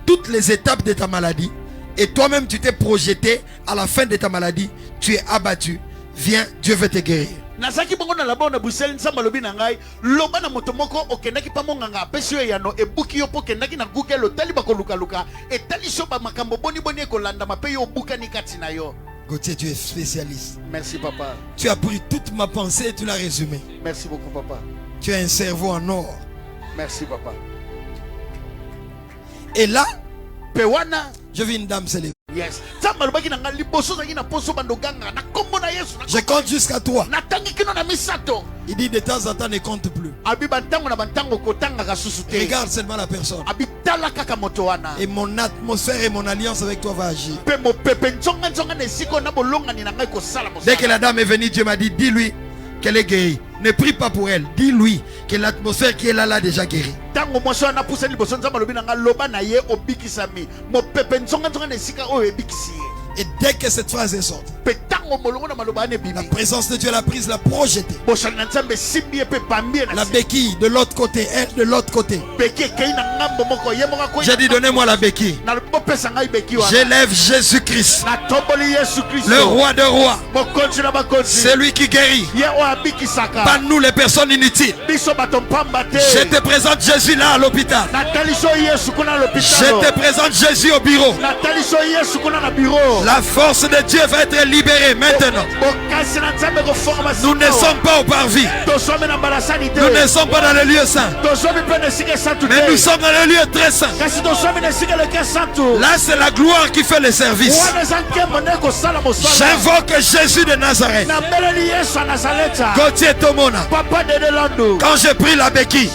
Speaker 1: toutes les étapes de ta maladie. Et toi-même tu t'es projeté à la fin de ta maladie. Tu es abattu. Viens, Dieu veut te guérir.
Speaker 2: Nazaki bongo na labo na Bruxelles nsamba lobi na ngai loba na moto moko okendaki pa monganga apesi yo yano ebuki yo po kendaki na Google otali bakoluka luka etali so ba makambo boni boni ekolanda mape yo obukani kati na yo.
Speaker 1: Gauthier, tu es spécialiste.
Speaker 2: Merci papa.
Speaker 1: Tu as pris toute ma pensée et tu l'as résumée.
Speaker 2: Merci beaucoup papa.
Speaker 1: Tu as un cerveau en or.
Speaker 2: Merci papa.
Speaker 1: Et là,
Speaker 2: Pewana,
Speaker 1: je vis une dame célèbre.
Speaker 2: Yes.
Speaker 1: Je compte jusqu'à toi. Il dit de temps en temps ne compte plus. Regarde seulement la personne. Et mon atmosphère et mon alliance avec toi va agir. Dès que la dame est venue, Dieu m'a dit, dis-lui qu'elle est guérie. Ne prie pas pour elle. Dis-lui que l'atmosphère qui est là l'a déjà guérie. Et dès que cette phrase est sortie, la présence de Dieu l'a prise, l'a projetée. La béquille de l'autre côté, elle de l'autre côté. J'ai dit, donnez-moi la béquille. J'élève Jésus-Christ, le roi de rois. C'est lui qui guérit. Pas nous les personnes inutiles. Je te présente Jésus là à l'hôpital. Je te présente Jésus au bureau. La force de Dieu va être libérée maintenant. Nous ne sommes pas au parvis. Nous ne sommes pas dans le lieu saint. Mais nous sommes dans le lieu très saint. Là c'est la gloire qui fait le service. J'invoque Jésus de Nazareth. Gauthier Tomona. Quand j'ai pris la béquille,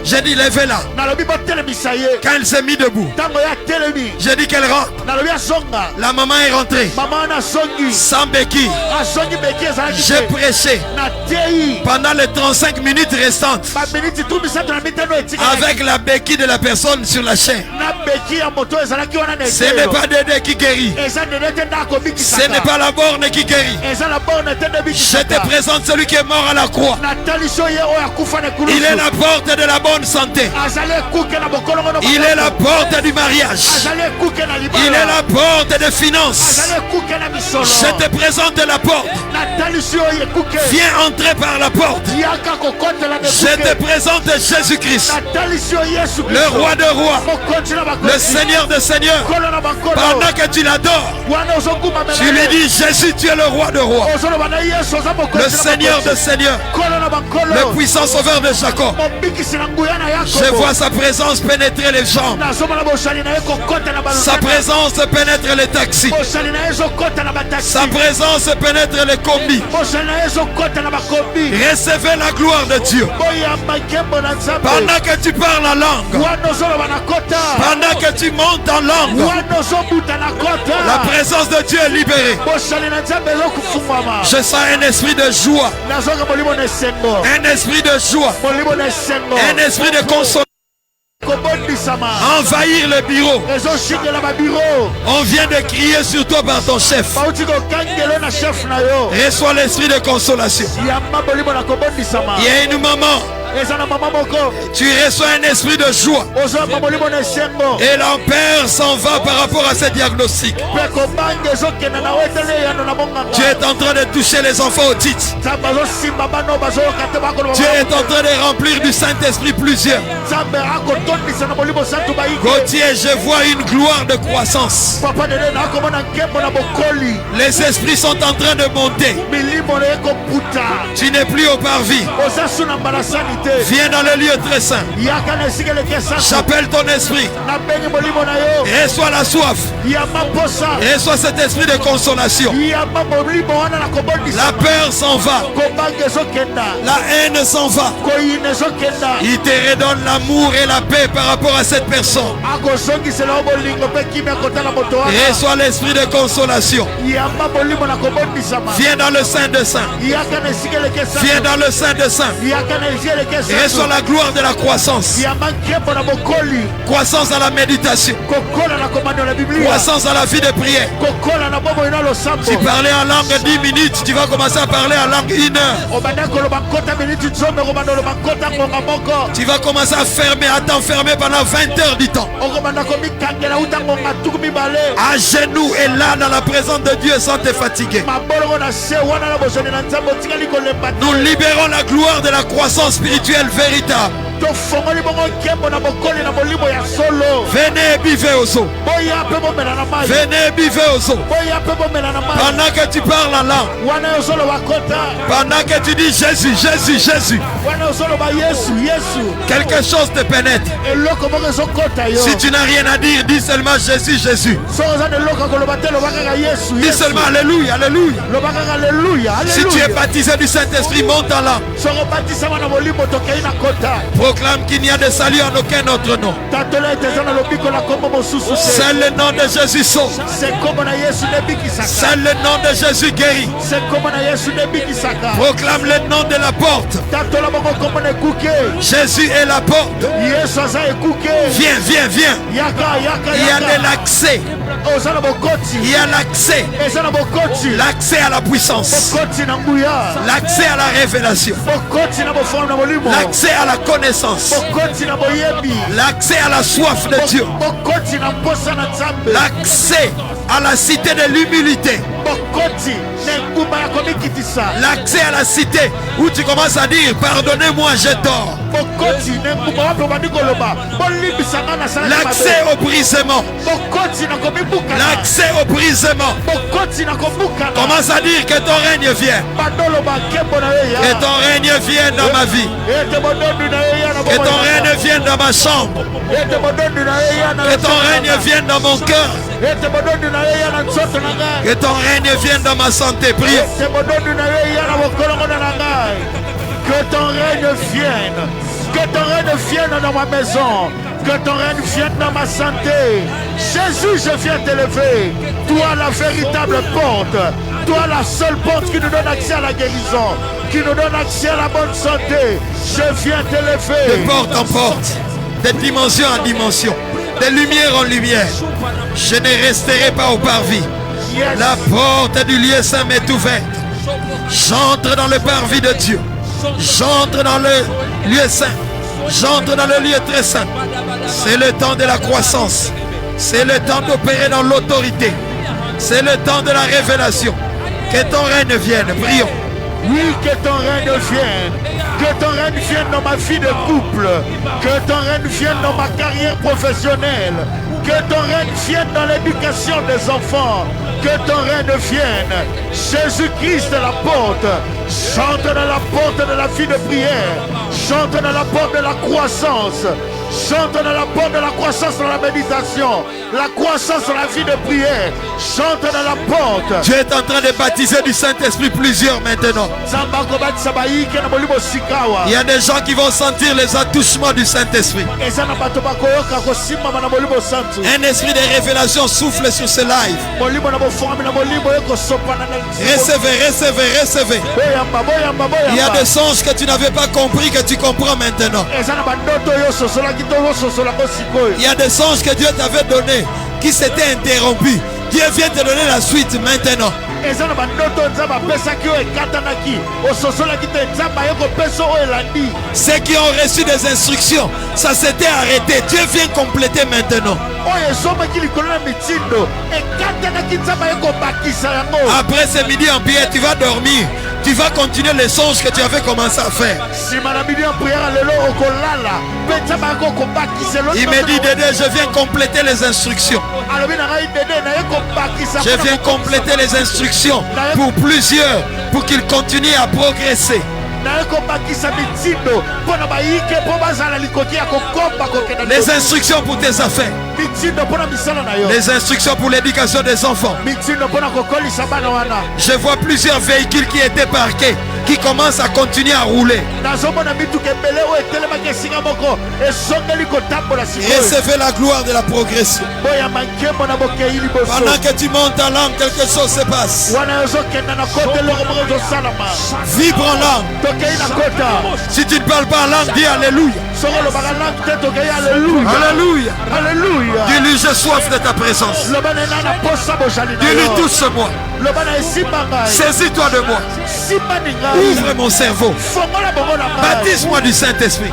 Speaker 1: j'ai dit levez-la. Quand elle s'est mise debout, j'ai dit qu'elle rentre. La maman est rentrée sans béquille. J'ai prêché pendant les 35 minutes restantes avec la béquille de la personne sur la chaîne. Ce n'est pas Dédé qui guérit. Ce n'est pas la borne qui guérit. Je te présente celui qui est mort à la croix. Il est la porte de la bonne santé. Il est la porte du mariage. Il est la porte de finances. Je te présente la porte. Viens entrer par la porte. Je te présente Jésus-Christ, le roi de rois, le Seigneur de seigneurs. Pendant que tu l'adores, tu lui dis Jésus, tu es le roi de rois, le Seigneur de seigneurs, le puissant sauveur de Jacob. Je vois sa présence pénétrer les jambes. Sa présence pénètre les taxis. Sa présence pénètre les combis. Recevez la gloire de Dieu. Pendant que tu parles en langue, pendant que tu montes en langue, la présence de Dieu est libérée. Je sens un esprit de joie, un esprit de joie, un esprit de consolation. Envahir le bureau. On vient de crier sur toi par ton chef. Reçois l'esprit de consolation. Il y a une maman. Tu reçois un esprit de joie. Et l'empère s'en va par rapport à ce diagnostic. Tu es en train de toucher les enfants autistes. Tu es en train de remplir du Saint-Esprit plusieurs. Gauthier, je vois une gloire de croissance. Les esprits sont en train de monter. Tu n'es plus au parvis. Viens dans le lieu très saint. J'appelle ton esprit. Reçois la soif. Reçois cet esprit de consolation. La peur s'en va. La haine s'en va. Il te redonne l'amour et la paix par rapport à cette personne. Reçois l'esprit de consolation. Viens dans le sein de saint. Viens dans le sein de saint. Reçois la gloire de la croissance. Croissance à la méditation. Croissance à la vie de prière. Tu parlais en langue 10 minutes, tu vas commencer à parler en langue 1 heure. Tu vas commencer à fermer, à t'enfermer pendant 20 heures du temps. À genoux et là dans la présence de Dieu sans te fatiguer. Nous libérons la gloire de la croissance spirituelle véritable. Venez buvez aux eaux. Venez buvez aux eaux. Pendant que tu parles en langue, pendant que tu dis Jésus, Jésus, Jésus, quelque chose te pénètre. Si tu n'as rien à dire, dis seulement Jésus, Jésus. Dis seulement Alléluia, Alléluia. Si tu es baptisé du Saint-Esprit, monte en langue. Proclame qu'il n'y a de salut en aucun autre nom. Seul le nom de Jésus sauve. Seul le nom de Jésus guérit. Proclame le nom de la porte. Jésus est la porte. Viens, viens, viens. Il y a de l'accès. Il y a l'accès. L'accès à la puissance. L'accès à la révélation. L'accès à la connaissance. L'accès à la soif de Dieu. L'accès à la cité de l'humilité. L'accès à la cité où tu commences à dire pardonnez-moi, j'ai tort. L'accès au brisement. L'accès au brisement. Commence à dire que ton règne vient. Que ton règne vienne dans ma vie. Que ton règne vienne dans ma chambre. Que ton règne vienne dans mon cœur. Que ton règne vienne dans ma santé. Prie.
Speaker 2: Que ton règne vienne. Que ton règne vienne dans ma maison. Que ton règne vienne dans ma santé. Jésus, je viens t'élever. Toi la véritable porte. Toi la seule porte qui nous donne accès à la guérison. Qui nous donne accès à la bonne santé. Je viens t'élever.
Speaker 1: De porte en porte. De dimension en dimension. De lumière en lumière. Je ne resterai pas au parvis. Yes. La porte du lieu saint m'est ouverte. J'entre dans le parvis de Dieu. J'entre dans le lieu saint. J'entre dans le lieu très saint. C'est le temps de la croissance. C'est le temps d'opérer dans l'autorité. C'est le temps de la révélation. Que ton règne vienne. Prions.
Speaker 2: Oui, que ton règne vienne. Que ton règne vienne dans ma vie de couple. Que ton règne vienne dans ma carrière professionnelle. Que ton règne vienne dans l'éducation des enfants. Que ton règne vienne. Jésus-Christ est la porte. Chante dans la porte de la vie de prière. Chante dans la porte de la croissance. Chante dans la porte de la croissance dans la méditation. La croissance dans la vie de prière. Chante dans la porte.
Speaker 1: Tu es en train de baptiser du Saint-Esprit plusieurs maintenant. Il y a des gens qui vont sentir les attouchements du Saint-Esprit. Un esprit de révélation souffle sur ce live. Recevez, recevez, recevez. Il y a des songes que tu n'avais pas compris que tu comprends maintenant. Il y a des songes que Dieu t'avait donné qui s'étaient interrompus. Dieu vient te donner la suite maintenant. Ceux qui ont reçu des instructions, ça s'était arrêté. Dieu vient compléter maintenant. Après ce midi en prière, tu vas dormir. Tu vas continuer les songes que tu avais commencé à faire. Il me dit Dédé, je viens compléter les instructions. Je viens compléter les instructions pour plusieurs, pour qu'ils continuent à progresser. Les instructions pour tes affaires. Les instructions pour l'éducation des enfants. Je vois plusieurs véhicules qui étaient parqués. qui commence à continuer à rouler. Recevez la gloire de la progression. Pendant que tu montes en langue, quelque chose se passe. Vibre en langue. Si tu ne parles pas en langue, dis Alléluia. Alléluia. Alléluia. Dis-lui, j'ai soif de ta présence. Dis-lui, touche-moi. Saisis-toi de moi. Ouvre mon cerveau. Baptise-moi du Saint-Esprit.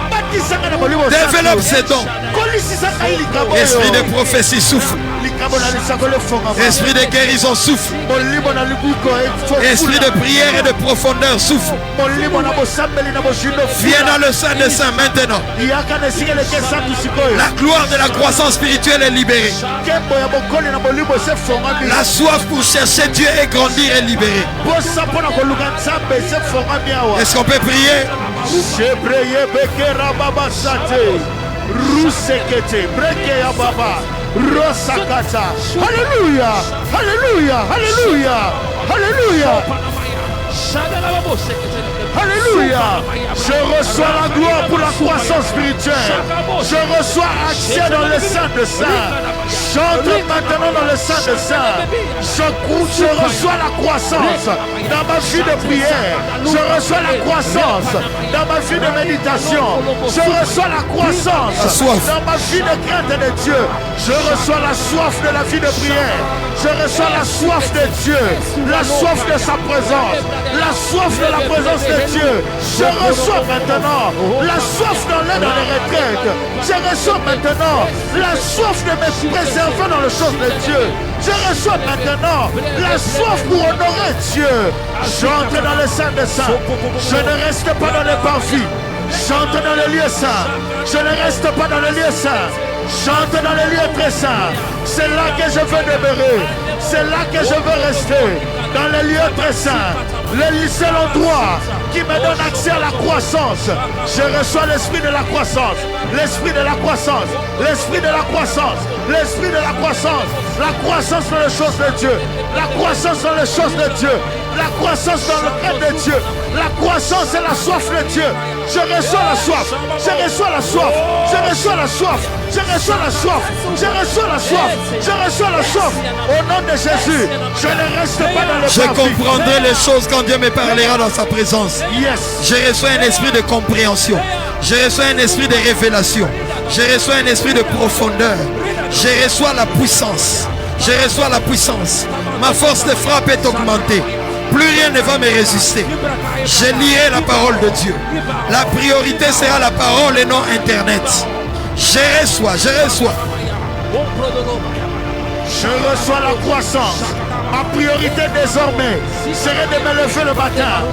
Speaker 1: Développe ces dons. Esprit de prophétie souffle. Esprit de guérison souffle. Esprit de prière et de profondeur souffle. Viens dans le sein de saint maintenant. La gloire de la croissance spirituelle est libérée. La soif pour chercher Dieu et grandir est libérée. Est-ce qu'on peut prier? Alléluia, alléluia, alléluia, alléluia. Alléluia. Je reçois la gloire pour la croissance spirituelle. Je reçois accès dans le sein de saint. J'entre maintenant dans le sein de saint. Je reçois la croissance dans ma vie de prière. Je reçois la croissance dans ma vie de méditation. Je reçois la croissance dans ma vie de crainte de Dieu. Je reçois la soif de la vie de prière. Je reçois la soif de Dieu. La soif de sa présence. La soif de la présence de Dieu. Je reçois maintenant la soif dans l'aide dans les retraites. Je reçois maintenant la soif de me préserver dans les choses de Dieu. Je reçois maintenant la soif pour honorer Dieu. J'entre dans le sein de saints. Je ne reste pas dans les parvis. J'entre dans les lieux saints. Je ne reste pas dans les lieux saints. J'entre dans les lieux très saints. C'est là que je veux demeurer. C'est là que je veux rester. Dans les lieux très saints. Le seul endroit qui me donne accès à la croissance. Je reçois l'esprit de la croissance. L'esprit de la croissance. L'esprit de la croissance. L'esprit de la croissance. La croissance dans les choses de Dieu. La croissance dans les choses de Dieu. La croissance dans le cœur de Dieu. La croissance et la soif de Dieu. Je reçois la soif. Je reçois la soif. Je reçois la soif. Je reçois la soif. Je reçois la soif. Je reçois la soif. Au nom de Jésus, je ne reste pas dans le
Speaker 2: Je comprendrai les choses quand Dieu me parlera dans sa présence.
Speaker 1: Yes.
Speaker 2: Je reçois un esprit de compréhension. Je reçois un esprit de révélation. Je reçois un esprit de profondeur. Je reçois la puissance. Je reçois la puissance. Ma force de frappe est augmentée. Plus rien ne va me résister. Je lirai la parole de Dieu. La priorité sera la parole et non Internet. Je reçois, je reçois.
Speaker 1: Je reçois la croissance. Ma priorité désormais serait de me lever le matin.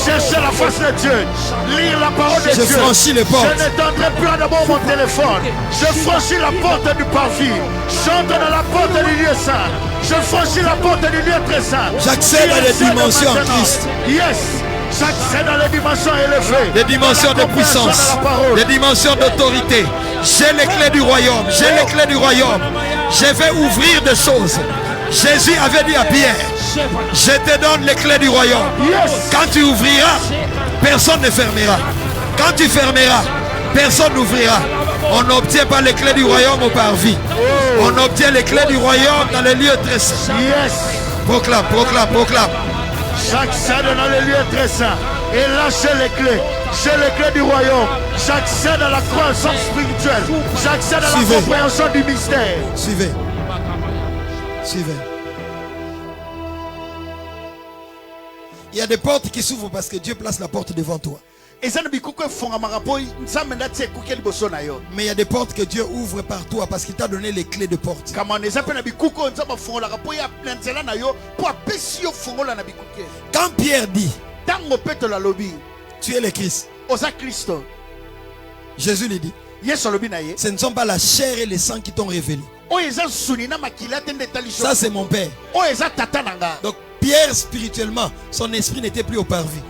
Speaker 1: Chercher la face de Dieu. Lire la parole de Dieu.
Speaker 2: Je franchis les portes.
Speaker 1: Je n'étendrai plus d'abord mon téléphone. Je franchis la porte du parvis. J'entre dans la porte du lieu saint. Je franchis la porte du lieu très saint.
Speaker 2: J'accède à des dimensions en Christ.
Speaker 1: Yes. J'accède à des dimensions élevées.
Speaker 2: Des dimensions de puissance. Des dimensions d'autorité. J'ai les clés du royaume. J'ai les clés du royaume. Je vais ouvrir des choses. Jésus avait dit à Pierre, je te donne les clés du royaume.
Speaker 1: Yes.
Speaker 2: Quand tu ouvriras, personne ne fermera. Quand tu fermeras, personne n'ouvrira. On n'obtient pas les clés du royaume au parvis. On obtient les clés du royaume dans les lieux très saints.
Speaker 1: Yes.
Speaker 2: Proclame, proclame, proclame.
Speaker 1: J'accède dans les lieux très saints. Et là j'ai les clés. J'ai les clés du royaume. J'accède à la croissance spirituelle. J'accède à la compréhension du mystère.
Speaker 2: Suivez. Suivez. Il y a des portes qui s'ouvrent parce que Dieu place la porte devant toi. Mais il y a des portes que Dieu ouvre par toi parce qu'il t'a donné les clés de porte. Quand Pierre dit, tu es le Christ, Jésus lui dit, ce ne sont pas la chair et le sang qui t'ont révélé. Ça c'est mon Père. Donc Pierre spirituellement, son esprit n'était plus au parvis.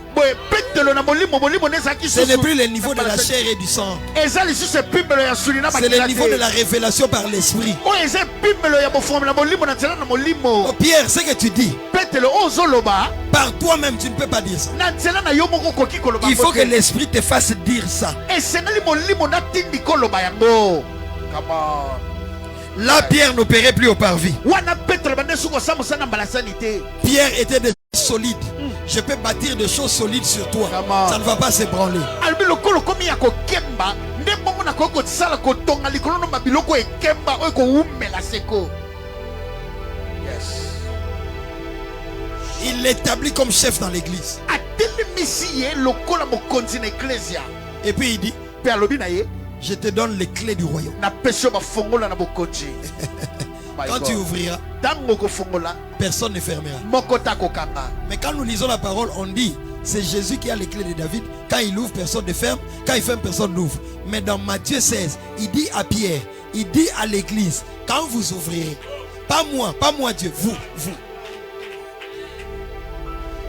Speaker 1: Ce n'est plus le niveau de la chair et du sang. C'est le niveau de la révélation par l'esprit. Oh, Pierre, ce que tu dis, par toi-même, tu ne peux pas dire ça. Il faut que l'esprit te fasse dire ça. Là, Pierre n'opérait plus au parvis. Pierre était déjà solide. Je peux bâtir des choses solides sur toi. Ça ne va pas s'ébranler. Il l'établit comme chef dans l'église. Et puis il dit, je te donne les clés du royaume. Quand tu ouvriras, personne ne fermera. Mais quand nous lisons la parole, on dit, c'est Jésus qui a les clés de David. Quand il ouvre, personne ne ferme. Quand il ferme, personne n'ouvre. Mais dans Matthieu 16, il dit à Pierre, il dit à l'église, quand vous ouvrirez, pas moi Dieu, vous.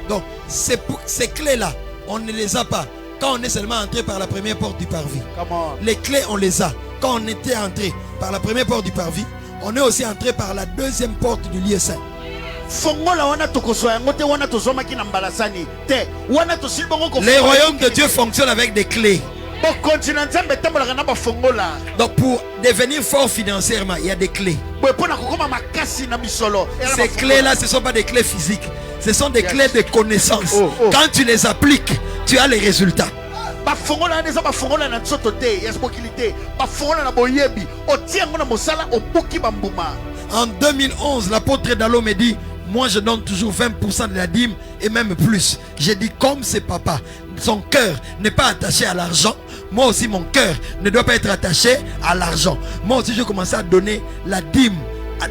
Speaker 1: Donc, ces clés-là, on ne les a pas quand on est seulement entré par la première porte du parvis. Les clés, on les a. Quand on était entré par la première porte du parvis, on est aussi entré par la deuxième porte du lieu saint. Les royaumes de Dieu fonctionnent avec des clés. Donc pour devenir fort financièrement, il y a des clés. Ces clés-là, ce ne sont pas des clés physiques. Ce sont des clés de connaissance. Quand tu les appliques, tu as les résultats. En 2011, l'apôtre Dalo me dit, moi je donne toujours 20% de la dîme et même plus. J'ai dit, comme c'est papa, son cœur n'est pas attaché à l'argent. Moi aussi mon cœur ne doit pas être attaché à l'argent. Moi aussi je commence à donner la dîme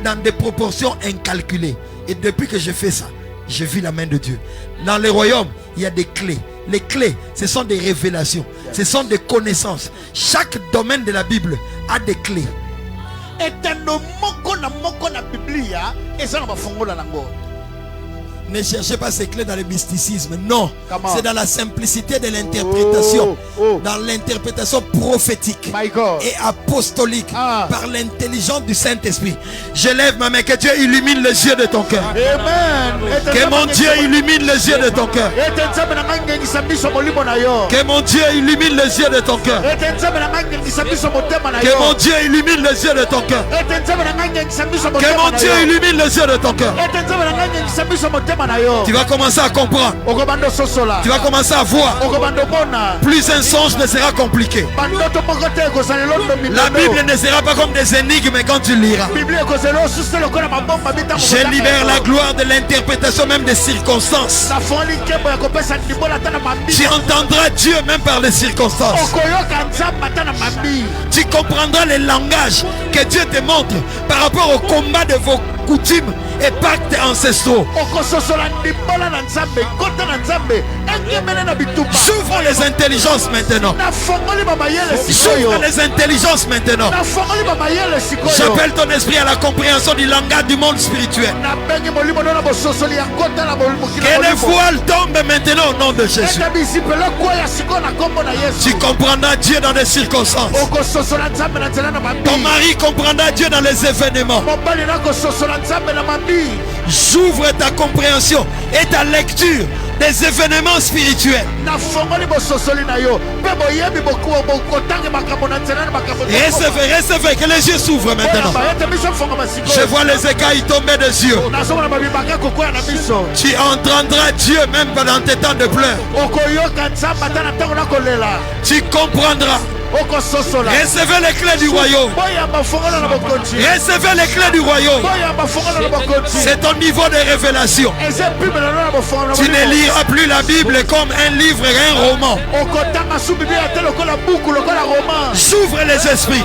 Speaker 1: dans des proportions incalculées. Et depuis que je fais ça, je vis la main de Dieu. Dans les royaumes, il y a des clés. Les clés, ce sont des révélations. Ce sont des connaissances. Chaque domaine de la Bible a des clés. Ne cherchez pas ces clés dans le mysticisme. Non, c'est dans la simplicité de l'interprétation. Dans l'interprétation prophétique et apostolique par l'intelligence du Saint-Esprit. Je lève ma main, que Dieu illumine les yeux de ton cœur. Amen. Que mon Dieu illumine les yeux de ton cœur. Que mon Dieu illumine les yeux de ton cœur. Que mon Dieu illumine les yeux de ton cœur. Que mon Dieu illumine les yeux de ton cœur. Tu vas commencer à comprendre. Tu vas commencer à voir. Plus un songe ne sera compliqué. La Bible ne sera pas comme des énigmes quand tu liras. Je libère la gloire de l'interprétation même des circonstances. Tu entendras Dieu même par les circonstances. Tu comprendras les langages que Dieu te montre par rapport au combat de vos coutumes et pactes ancestraux. J'ouvre les intelligences maintenant. J'ouvre les intelligences maintenant. J'appelle ton esprit à la compréhension du langage du monde spirituel. Que les voiles tombent maintenant au nom de Jésus. Tu comprendras Dieu dans les circonstances. Ton mari comprendra Dieu dans les événements. J'ouvre ta compréhension et ta lecture des événements spirituels. Recevez, que les yeux s'ouvrent maintenant. Je vois les écailles tomber des yeux. Tu entendras Dieu même pendant tes temps de pleurs. Tu comprendras. Recevez les clés du royaume. Recevez les clés du royaume. C'est ton niveau de révélation. Tu ne liras plus la Bible comme un livre et un roman. J'ouvre les esprits.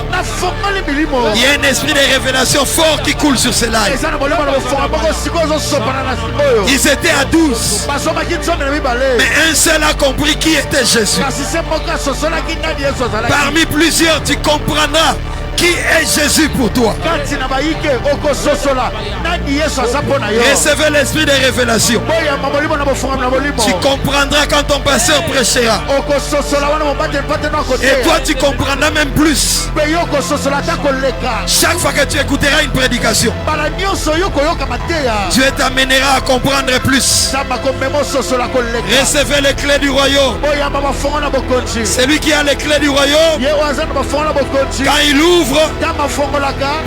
Speaker 1: Il y a un esprit de révélation fort qui coule sur ces lives. Ils étaient à 12. Mais un seul a compris qui était Jésus. Parmi plusieurs, tu comprendras Qui est Jésus pour toi? Recevez l'esprit de révélation. Tu comprendras quand ton pasteur prêchera. Et toi tu comprendras même plus. Chaque fois que tu écouteras une prédication, Dieu t'amènera à comprendre plus. Recevez les clés du royaume. Celui qui a les clés du royaume, quand il ouvre,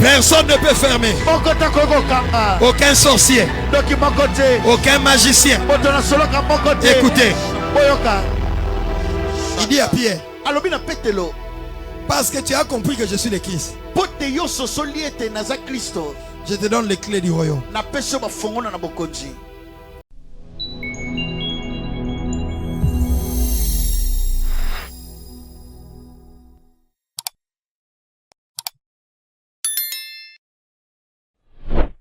Speaker 1: personne ne peut fermer. Aucun sorcier, aucun magicien. Écoutez, il dit à Pierre, parce que tu as compris que je suis le Christ, je te donne les clés du royaume.